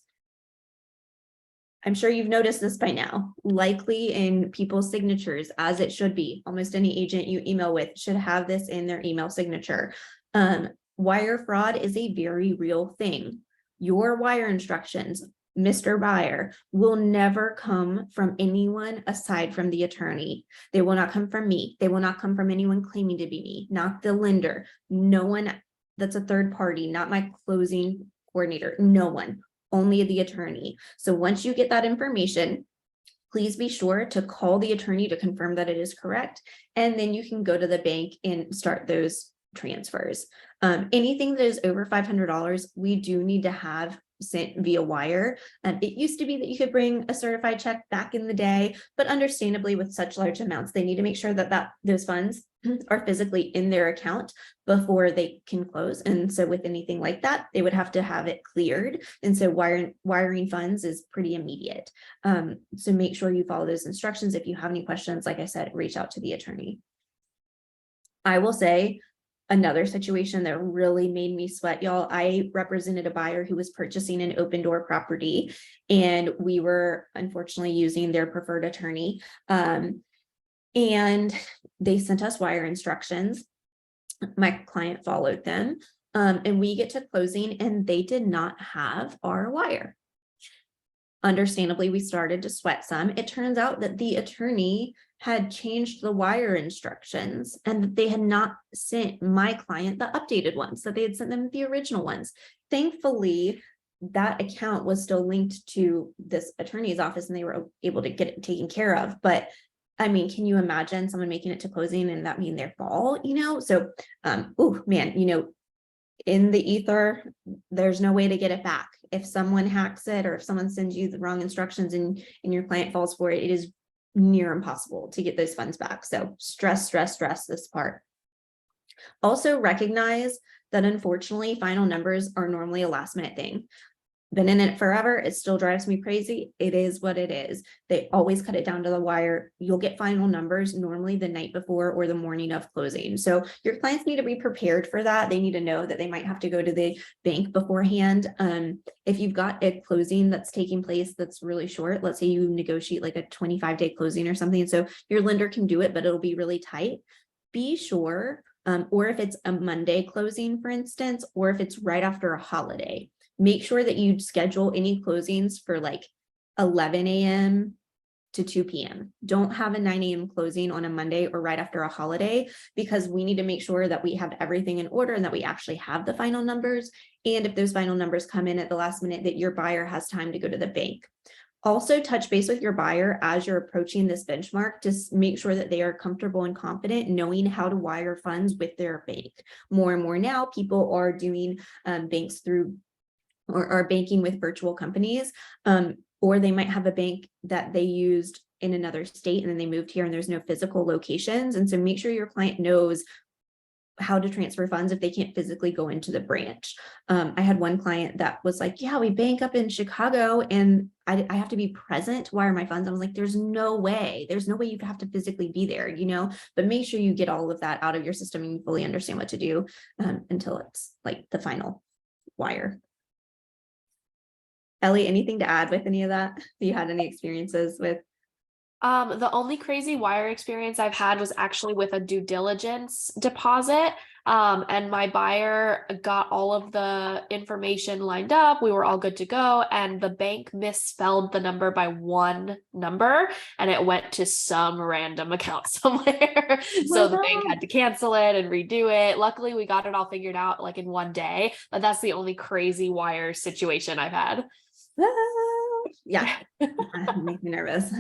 [SPEAKER 1] I'm sure you've noticed this by now, likely in people's signatures, as it should be. Almost any agent you email with should have this in their email signature. Wire fraud is a very real thing. Your wire instructions, Mr. Buyer, will never come from anyone aside from the attorney. They will not come from me. They will not come from anyone claiming to be me, not the lender, no one that's a third party, not my closing coordinator, no one. Only the attorney. So once you get that information, please be sure to call the attorney to confirm that it is correct. And then you can go to the bank and start those transfers. Anything that is over $500, we do need to have sent via wire. It used to be that you could bring a certified check back in the day, but understandably with such large amounts, they need to make sure that those funds are physically in their account before they can close. And so with anything like that, they would have to have it cleared. And so wiring funds is pretty immediate. So make sure you follow those instructions. If you have any questions, like I said, reach out to the attorney. I will say, another situation that really made me sweat, y'all. I represented a buyer who was purchasing an open door property, and we were unfortunately using their preferred attorney. And they sent us wire instructions. My client followed them, and we get to closing, and they did not have our wire. Understandably, we started to sweat some. It turns out that the attorney had changed the wire instructions and that they had not sent my client the updated ones, that they had sent them the original ones. Thankfully, that account was still linked to this attorney's office and they were able to get it taken care of. But I mean, can you imagine someone making it to closing and that being their fault, you know? So, oh man, you know, in the ether. There's no way to get it back. If someone hacks it, or if someone sends you the wrong instructions and your client falls for it, it is near impossible to get those funds back. So stress this part. Also recognize that unfortunately final numbers are normally a last minute thing. Been in it forever, it still drives me crazy. It is what it is. They always cut it down to the wire. You'll get final numbers normally the night before or the morning of closing. So your clients need to be prepared for that. They need to know that they might have to go to the bank beforehand. If you've got a closing that's taking place that's really short, let's say you negotiate like a 25-day closing or something, so your lender can do it, but it'll be really tight. Be sure, or if it's a Monday closing, for instance, or if it's right after a holiday, make sure that you schedule any closings for like 11 a.m. to 2 p.m. Don't have a 9 a.m. closing on a Monday or right after a holiday, because we need to make sure that we have everything in order and that we actually have the final numbers. And if those final numbers come in at the last minute, that your buyer has time to go to the bank. Also touch base with your buyer as you're approaching this benchmark to make sure that they are comfortable and confident knowing how to wire funds with their bank. More and more now, people are doing banks through or are banking with virtual companies, or they might have a bank that they used in another state and then they moved here and there's no physical locations. And so make sure your client knows how to transfer funds if they can't physically go into the branch. I had one client that was like, yeah, we bank up in Chicago and I have to be present to wire my funds. I was like, there's no way you have to physically be there, but make sure you get all of that out of your system and you fully understand what to do until it's like the final wire. Ellie, anything to add with any of that? Have you had any experiences with?
[SPEAKER 2] The only crazy wire experience I've had was actually with a due diligence deposit. And my buyer got all of the information lined up. We were all good to go. And the bank misspelled the number by one number and it went to some random account somewhere. So the bank had to cancel it and redo it. Luckily, we got it all figured out like in one day, but that's the only crazy wire situation I've had.
[SPEAKER 1] Yeah, make me nervous.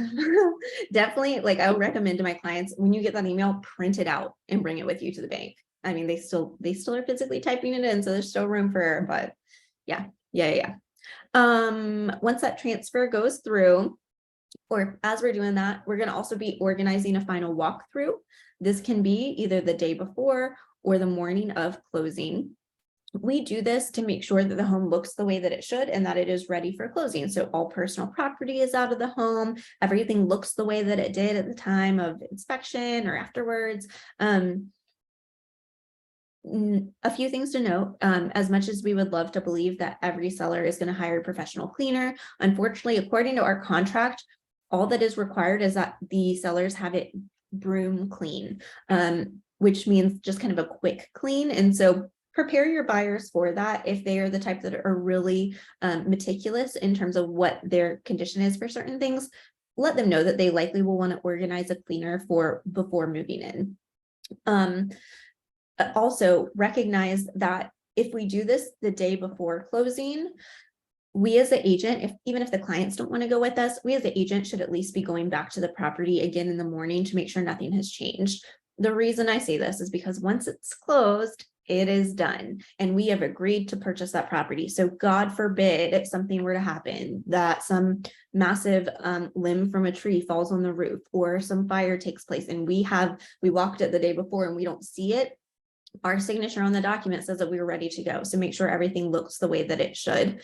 [SPEAKER 1] Definitely, like I would recommend to my clients, when you get that email, print it out and bring it with you to the bank. I mean, they still are physically typing it in, so there's still room for error, but yeah. Once that transfer goes through, or as we're doing that, we're going to also be organizing a final walkthrough. This can be either the day before or the morning of closing. We do this to make sure that the home looks the way that it should and that it is ready for closing. So all personal property is out of the home. Everything looks the way that it did at the time of inspection or afterwards. A few things to note, as much as we would love to believe that every seller is going to hire a professional cleaner, unfortunately, according to our contract, all that is required is that the sellers have it broom clean, which means just kind of a quick clean. And so prepare your buyers for that. If they are the type that are really meticulous in terms of what their condition is for certain things, let them know that they likely will want to organize a cleaner before moving in. Also recognize that if we do this the day before closing, we as the agent, even if the clients don't want to go with us, we as the agent should at least be going back to the property again in the morning to make sure nothing has changed. The reason I say this is because once it's closed, it is done and we have agreed to purchase that property. So God forbid if something were to happen, that some massive limb from a tree falls on the roof or some fire takes place and we walked it the day before and we don't see it, our signature on the document says that we were ready to go. So make sure everything looks the way that it should.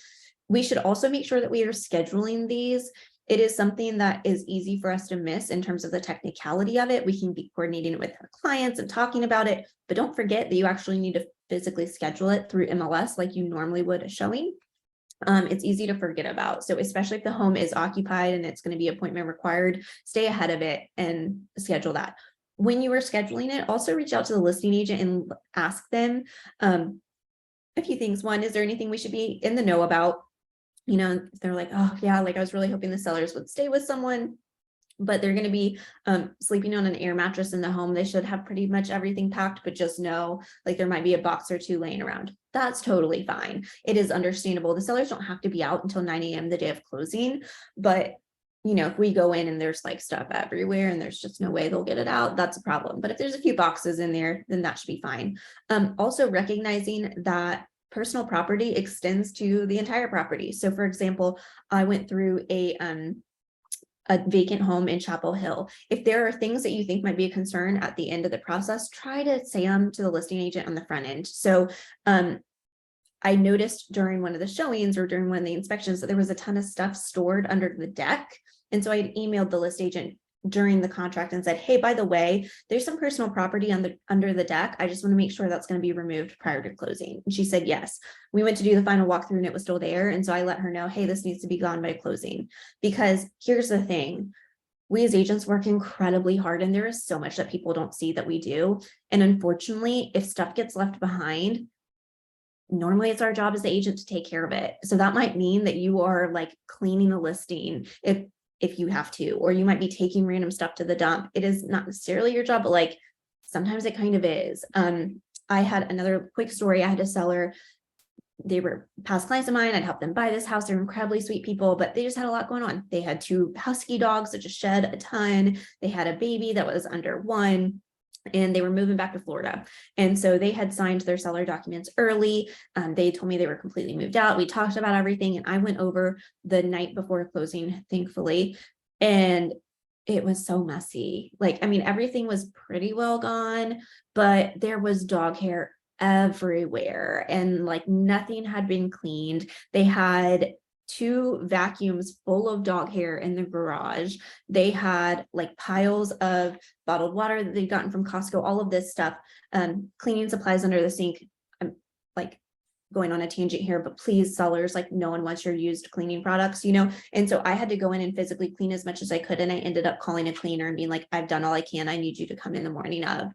[SPEAKER 1] We should also make sure that we are scheduling these. It is something that is easy for us to miss in terms of the technicality of it. We can be coordinating it with our clients and talking about it, but don't forget that you actually need to physically schedule it through MLS like you normally would a showing. It's easy to forget about. So especially if the home is occupied and it's going to be appointment required, stay ahead of it and schedule that. When you are scheduling it, also reach out to the listing agent and ask them a few things. One, is there anything we should be in the know about? If they're like, oh yeah, like I was really hoping the sellers would stay with someone, but they're going to be sleeping on an air mattress in the home. They should have pretty much everything packed, but just know like there might be a box or two laying around. That's totally fine. It is understandable. The sellers don't have to be out until 9 a.m. the day of closing, but if we go in and there's like stuff everywhere and there's just no way they'll get it out, that's a problem. But if there's a few boxes in there, then that should be fine. Also recognizing that personal property extends to the entire property. So for example, I went through a vacant home in Chapel Hill. If there are things that you think might be a concern at the end of the process, try to say them to the listing agent on the front end. So I noticed during one of the showings or during one of the inspections that there was a ton of stuff stored under the deck. And so I had emailed the list agent during the contract and said, hey, by the way, there's some personal property under the deck. I just want to make sure that's going to be removed prior to closing. And she said, yes. We went to do the final walkthrough and it was still there. And so I let her know, hey, this needs to be gone by closing. Because here's the thing. We as agents work incredibly hard and there is so much that people don't see that we do. And unfortunately, if stuff gets left behind, normally it's our job as the agent to take care of it. So that might mean that you are like cleaning a listing if you have to, or you might be taking random stuff to the dump. It is not necessarily your job, but like sometimes it kind of is. I had another quick story. I had a seller. They were past clients of mine. I'd helped them buy this house. They're incredibly sweet people, but they just had a lot going on. They had 2 husky dogs that just shed a ton. They had a baby that was under 1. And they were moving back to Florida. And so they had signed their seller documents early. They told me they were completely moved out. We talked about everything. And I went over the night before closing, thankfully. And it was so messy. Like, I mean, everything was pretty well gone, but there was dog hair everywhere. And like nothing had been cleaned. They had 2 vacuums full of dog hair in the garage. They had like piles of bottled water that they'd gotten from Costco, all of this stuff, cleaning supplies under the sink. I'm like going on a tangent here, but please, sellers, like no one wants your used cleaning products, you know? And so I had to go in and physically clean as much as I could. And I ended up calling a cleaner and being like, I've done all I can. I need you to come in the morning of.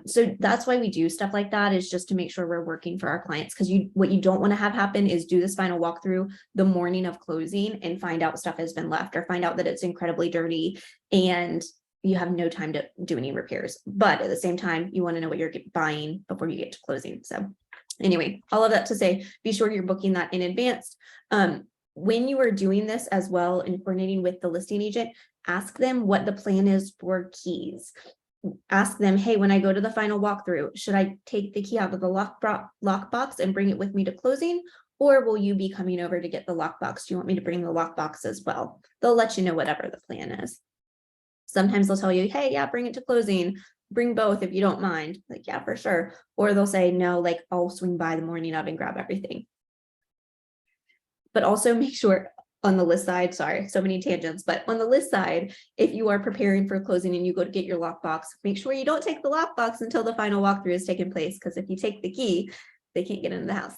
[SPEAKER 1] So that's why we do stuff like that, is just to make sure we're working for our clients. Because what you don't want to have happen is do this final walkthrough the morning of closing and find out stuff has been left, or find out that it's incredibly dirty and you have no time to do any repairs. But at the same time, you want to know what you're buying before you get to closing. So anyway, all of that to say, be sure you're booking that in advance. When you are doing this as well and coordinating with the listing agent, ask them what the plan is for keys. Ask them, hey, when I go to the final walkthrough, should I take the key out of the lockbox and bring it with me to closing? Or will you be coming over to get the lockbox? Do you want me to bring the lockbox as well? They'll let you know whatever the plan is. Sometimes they'll tell you, hey, yeah, bring it to closing. Bring both if you don't mind. Like, yeah, for sure. Or they'll say, no, like I'll swing by the morning of and grab everything. But also make sure on the list side, sorry, so many tangents, but on the list side, if you are preparing for closing and you go to get your lockbox, make sure you don't take the lockbox until the final walkthrough has taken place. Because if you take the key, they can't get into the house.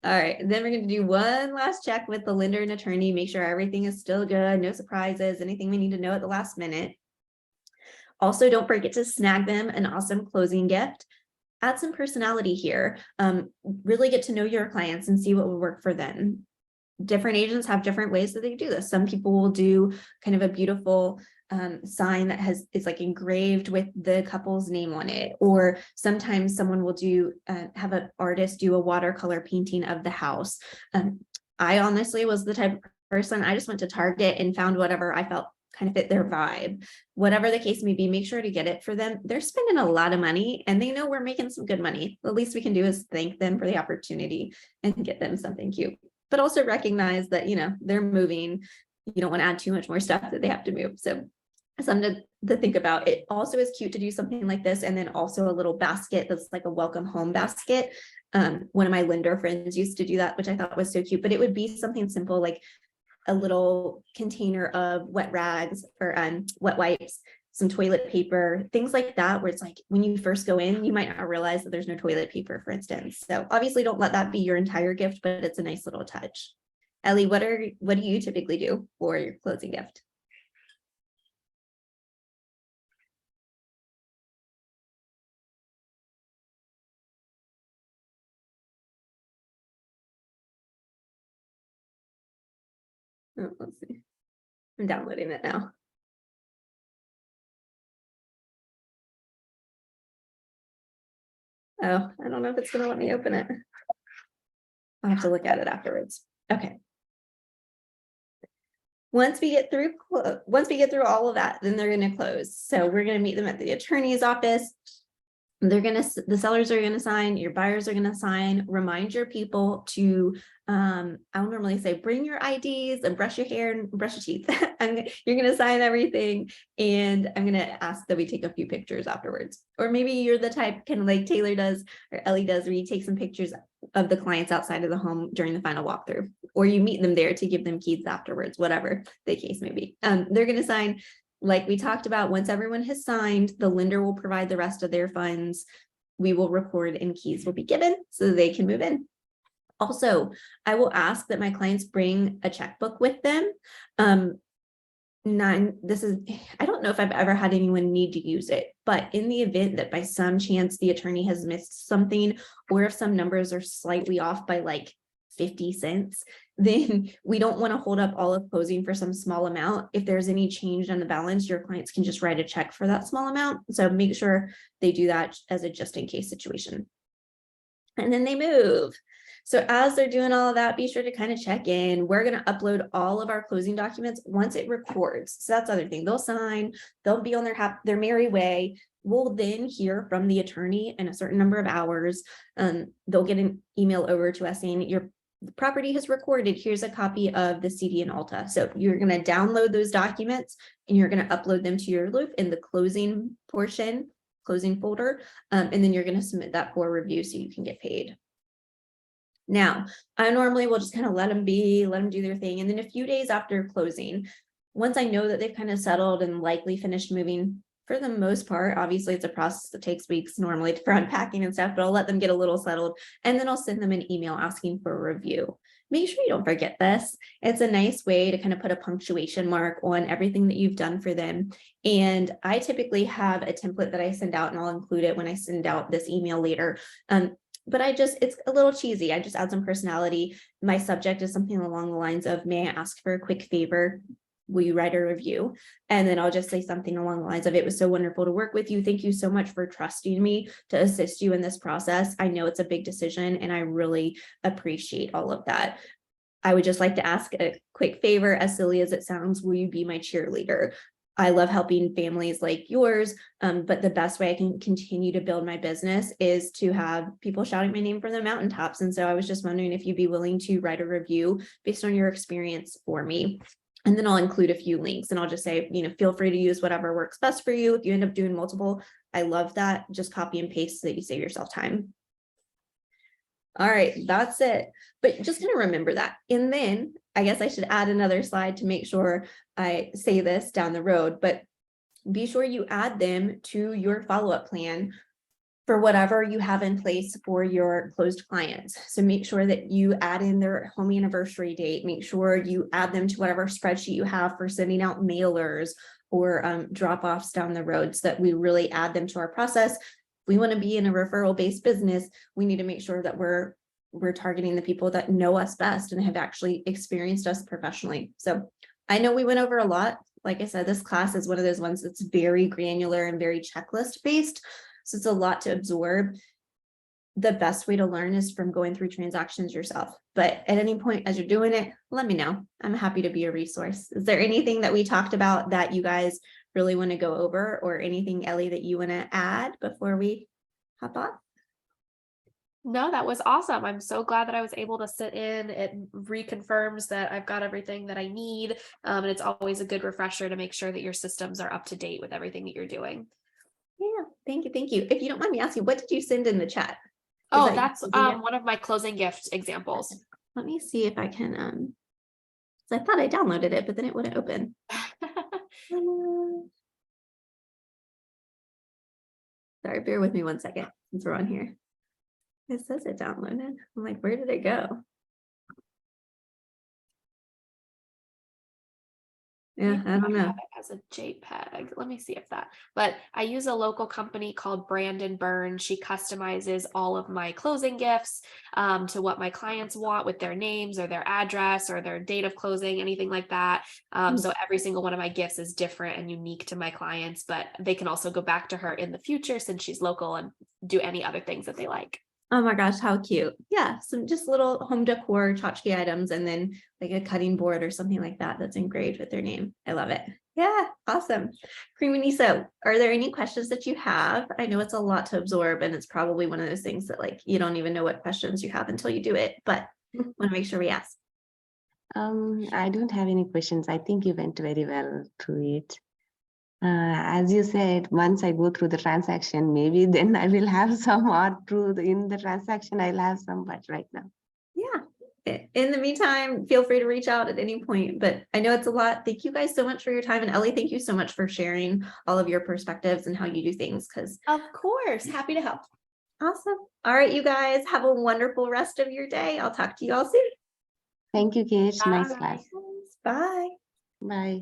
[SPEAKER 1] All right, then we're going to do one last check with the lender and attorney, make sure everything is still good, no surprises, anything we need to know at the last minute. Also, don't forget to snag them an awesome closing gift. Add some personality here. Really get to know your clients and see what will work for them. Different agents have different ways that they do this. Some people will do kind of a beautiful sign that is like engraved with the couple's name on it. Or sometimes someone will do have an artist do a watercolor painting of the house. I honestly was the type of person, I just went to Target and found whatever I felt kind of fit their vibe. Whatever the case may be, make sure to get it for them. They're spending a lot of money and they know we're making some good money. The least we can do is thank them for the opportunity and get them something cute. But also recognize that, you know, they're moving. You don't want to add too much more stuff that they have to move. So something to think about. It also is cute to do something like this. And then also a little basket that's like a welcome home basket. One of my lender friends used to do that, which I thought was so cute, but it would be something simple like a little container of wet rags or wet wipes, some toilet paper, things like that, where it's like when you first go in, you might not realize that there's no toilet paper, for instance. So obviously don't let that be your entire gift, but it's a nice little touch. Ellie, what do you typically do for your closing gift? Oh, let's see. I'm downloading it now. Oh, I don't know if it's going to let me open it. I'll have to look at it afterwards. Okay. Once we get through all of that, then they're going to close. So we're going to meet them at the attorney's office. The sellers are gonna sign, your buyers are gonna sign. Remind your people to, I'll normally say, bring your IDs and brush your hair and brush your teeth. You're gonna sign everything, and I'm gonna ask that we take a few pictures afterwards. Or maybe you're the type, kind of like Taylor does or Ellie does, where you take some pictures of the clients outside of the home during the final walkthrough, or you meet them there to give them keys afterwards, whatever the case may be. They're gonna sign. Like we talked about, once everyone has signed, the lender will provide the rest of their funds. We will record and keys will be given so they can move in. Also, I will ask that my clients bring a checkbook with them. I don't know if I've ever had anyone need to use it, but in the event that by some chance the attorney has missed something, or if some numbers are slightly off by like 50 cents, then we don't want to hold up all of closing for some small amount. If there's any change on the balance, your clients can just write a check for that small amount. So make sure they do that as a just in case situation. And then they move. So as they're doing all of that, be sure to kind of check in. We're going to upload all of our closing documents once it records. So that's the other thing. They'll sign, they'll be on their merry way. We'll then hear from the attorney in a certain number of hours. They'll get an email over to us saying your property has recorded. Here's a copy of the CD and Alta. So you're going to download those documents and you're going to upload them to your loop in the closing portion, closing folder. And then you're going to submit that for review so you can get paid. Now, I normally will just kind of let them do their thing. And then a few days after closing, once I know that they've kind of settled and likely finished moving, for the most part, obviously it's a process that takes weeks normally for unpacking and stuff, but I'll let them get a little settled, and then I'll send them an email asking for a review. Make sure you don't forget this. It's a nice way to kind of put a punctuation mark on everything that you've done for them. And I typically have a template that I send out, and I'll include it when I send out this email later. But it's a little cheesy. I just add some personality. My subject is something along the lines of, may I ask for a quick favor? Will you write a review? And then I'll just say something along the lines of, it was so wonderful to work with you. Thank you so much for trusting me to assist you in this process. I know it's a big decision and I really appreciate all of that. I would just like to ask a quick favor, as silly as it sounds. Will you be my cheerleader? I love helping families like yours, but the best way I can continue to build my business is to have people shouting my name from the mountaintops. And so I was just wondering if you'd be willing to write a review based on your experience for me. And then I'll include a few links, and I'll just say, feel free to use whatever works best for you. If you end up doing multiple, I love that. Just copy and paste so that you save yourself time. All right, that's it. But just kind of remember that. And then I guess I should add another slide to make sure I say this down the road, but be sure you add them to your follow-up plan for whatever you have in place for your closed clients. So make sure that you add in their home anniversary date. Make sure you add them to whatever spreadsheet you have for sending out mailers or drop-offs down the road, so that we really add them to our process. We want to be in a referral-based business. We need to make sure that we're targeting the people that know us best and have actually experienced us professionally. So I know we went over a lot. Like I said, this class is one of those ones that's very granular and very checklist based. So it's a lot to absorb. The best way to learn is from going through transactions yourself. But at any point as you're doing it, let me know. I'm happy to be a resource. Is there anything that we talked about that you guys really want to go over, or anything, Ellie, that you want to add before we hop on?
[SPEAKER 2] No, that was awesome. I'm so glad that I was able to sit in. It reconfirms that I've got everything that I need. And it's always a good refresher to make sure that your systems are up to date with everything that you're doing.
[SPEAKER 1] Yeah, thank you. Thank you. If you don't mind me asking, what did you send in the chat?
[SPEAKER 2] Oh, that's one of my closing gift examples.
[SPEAKER 1] Let me see if I can, so I thought I downloaded it, but then it wouldn't open. Sorry, bear with me 1 second since we're on here. It says it downloaded. I'm like, where did it go? Yeah, I don't know.
[SPEAKER 2] It as a JPEG. Let me see if that, but I use a local company called Brandon Byrne. She customizes all of my closing gifts to what my clients want, with their names or their address or their date of closing, anything like that. So every single one of my gifts is different and unique to my clients, but they can also go back to her in the future since she's local and do any other things that they like.
[SPEAKER 1] Oh my gosh, how cute. Yeah, some just little home decor tchotchke items and then like a cutting board or something like that that's engraved with their name. I love it. Yeah, awesome. Creamanisa, are there any questions that you have? I know it's a lot to absorb and it's probably one of those things that like you don't even know what questions you have until you do it, but want to make sure we ask.
[SPEAKER 3] I don't have any questions. I think you went very well through it. As you said, once I go through the transaction, maybe then I will have some, or in the transaction, I'll have some, but right now.
[SPEAKER 1] Yeah. In the meantime, feel free to reach out at any point, but I know it's a lot. Thank you guys so much for your time. And Ellie, thank you so much for sharing all of your perspectives and how you do things, because
[SPEAKER 2] Of course, happy to help.
[SPEAKER 1] awesome. All right, you guys have a wonderful rest of your day. I'll talk to you all soon.
[SPEAKER 3] Thank you, Kate. Nice
[SPEAKER 2] Bye.
[SPEAKER 3] class.
[SPEAKER 1] Bye.
[SPEAKER 3] Bye.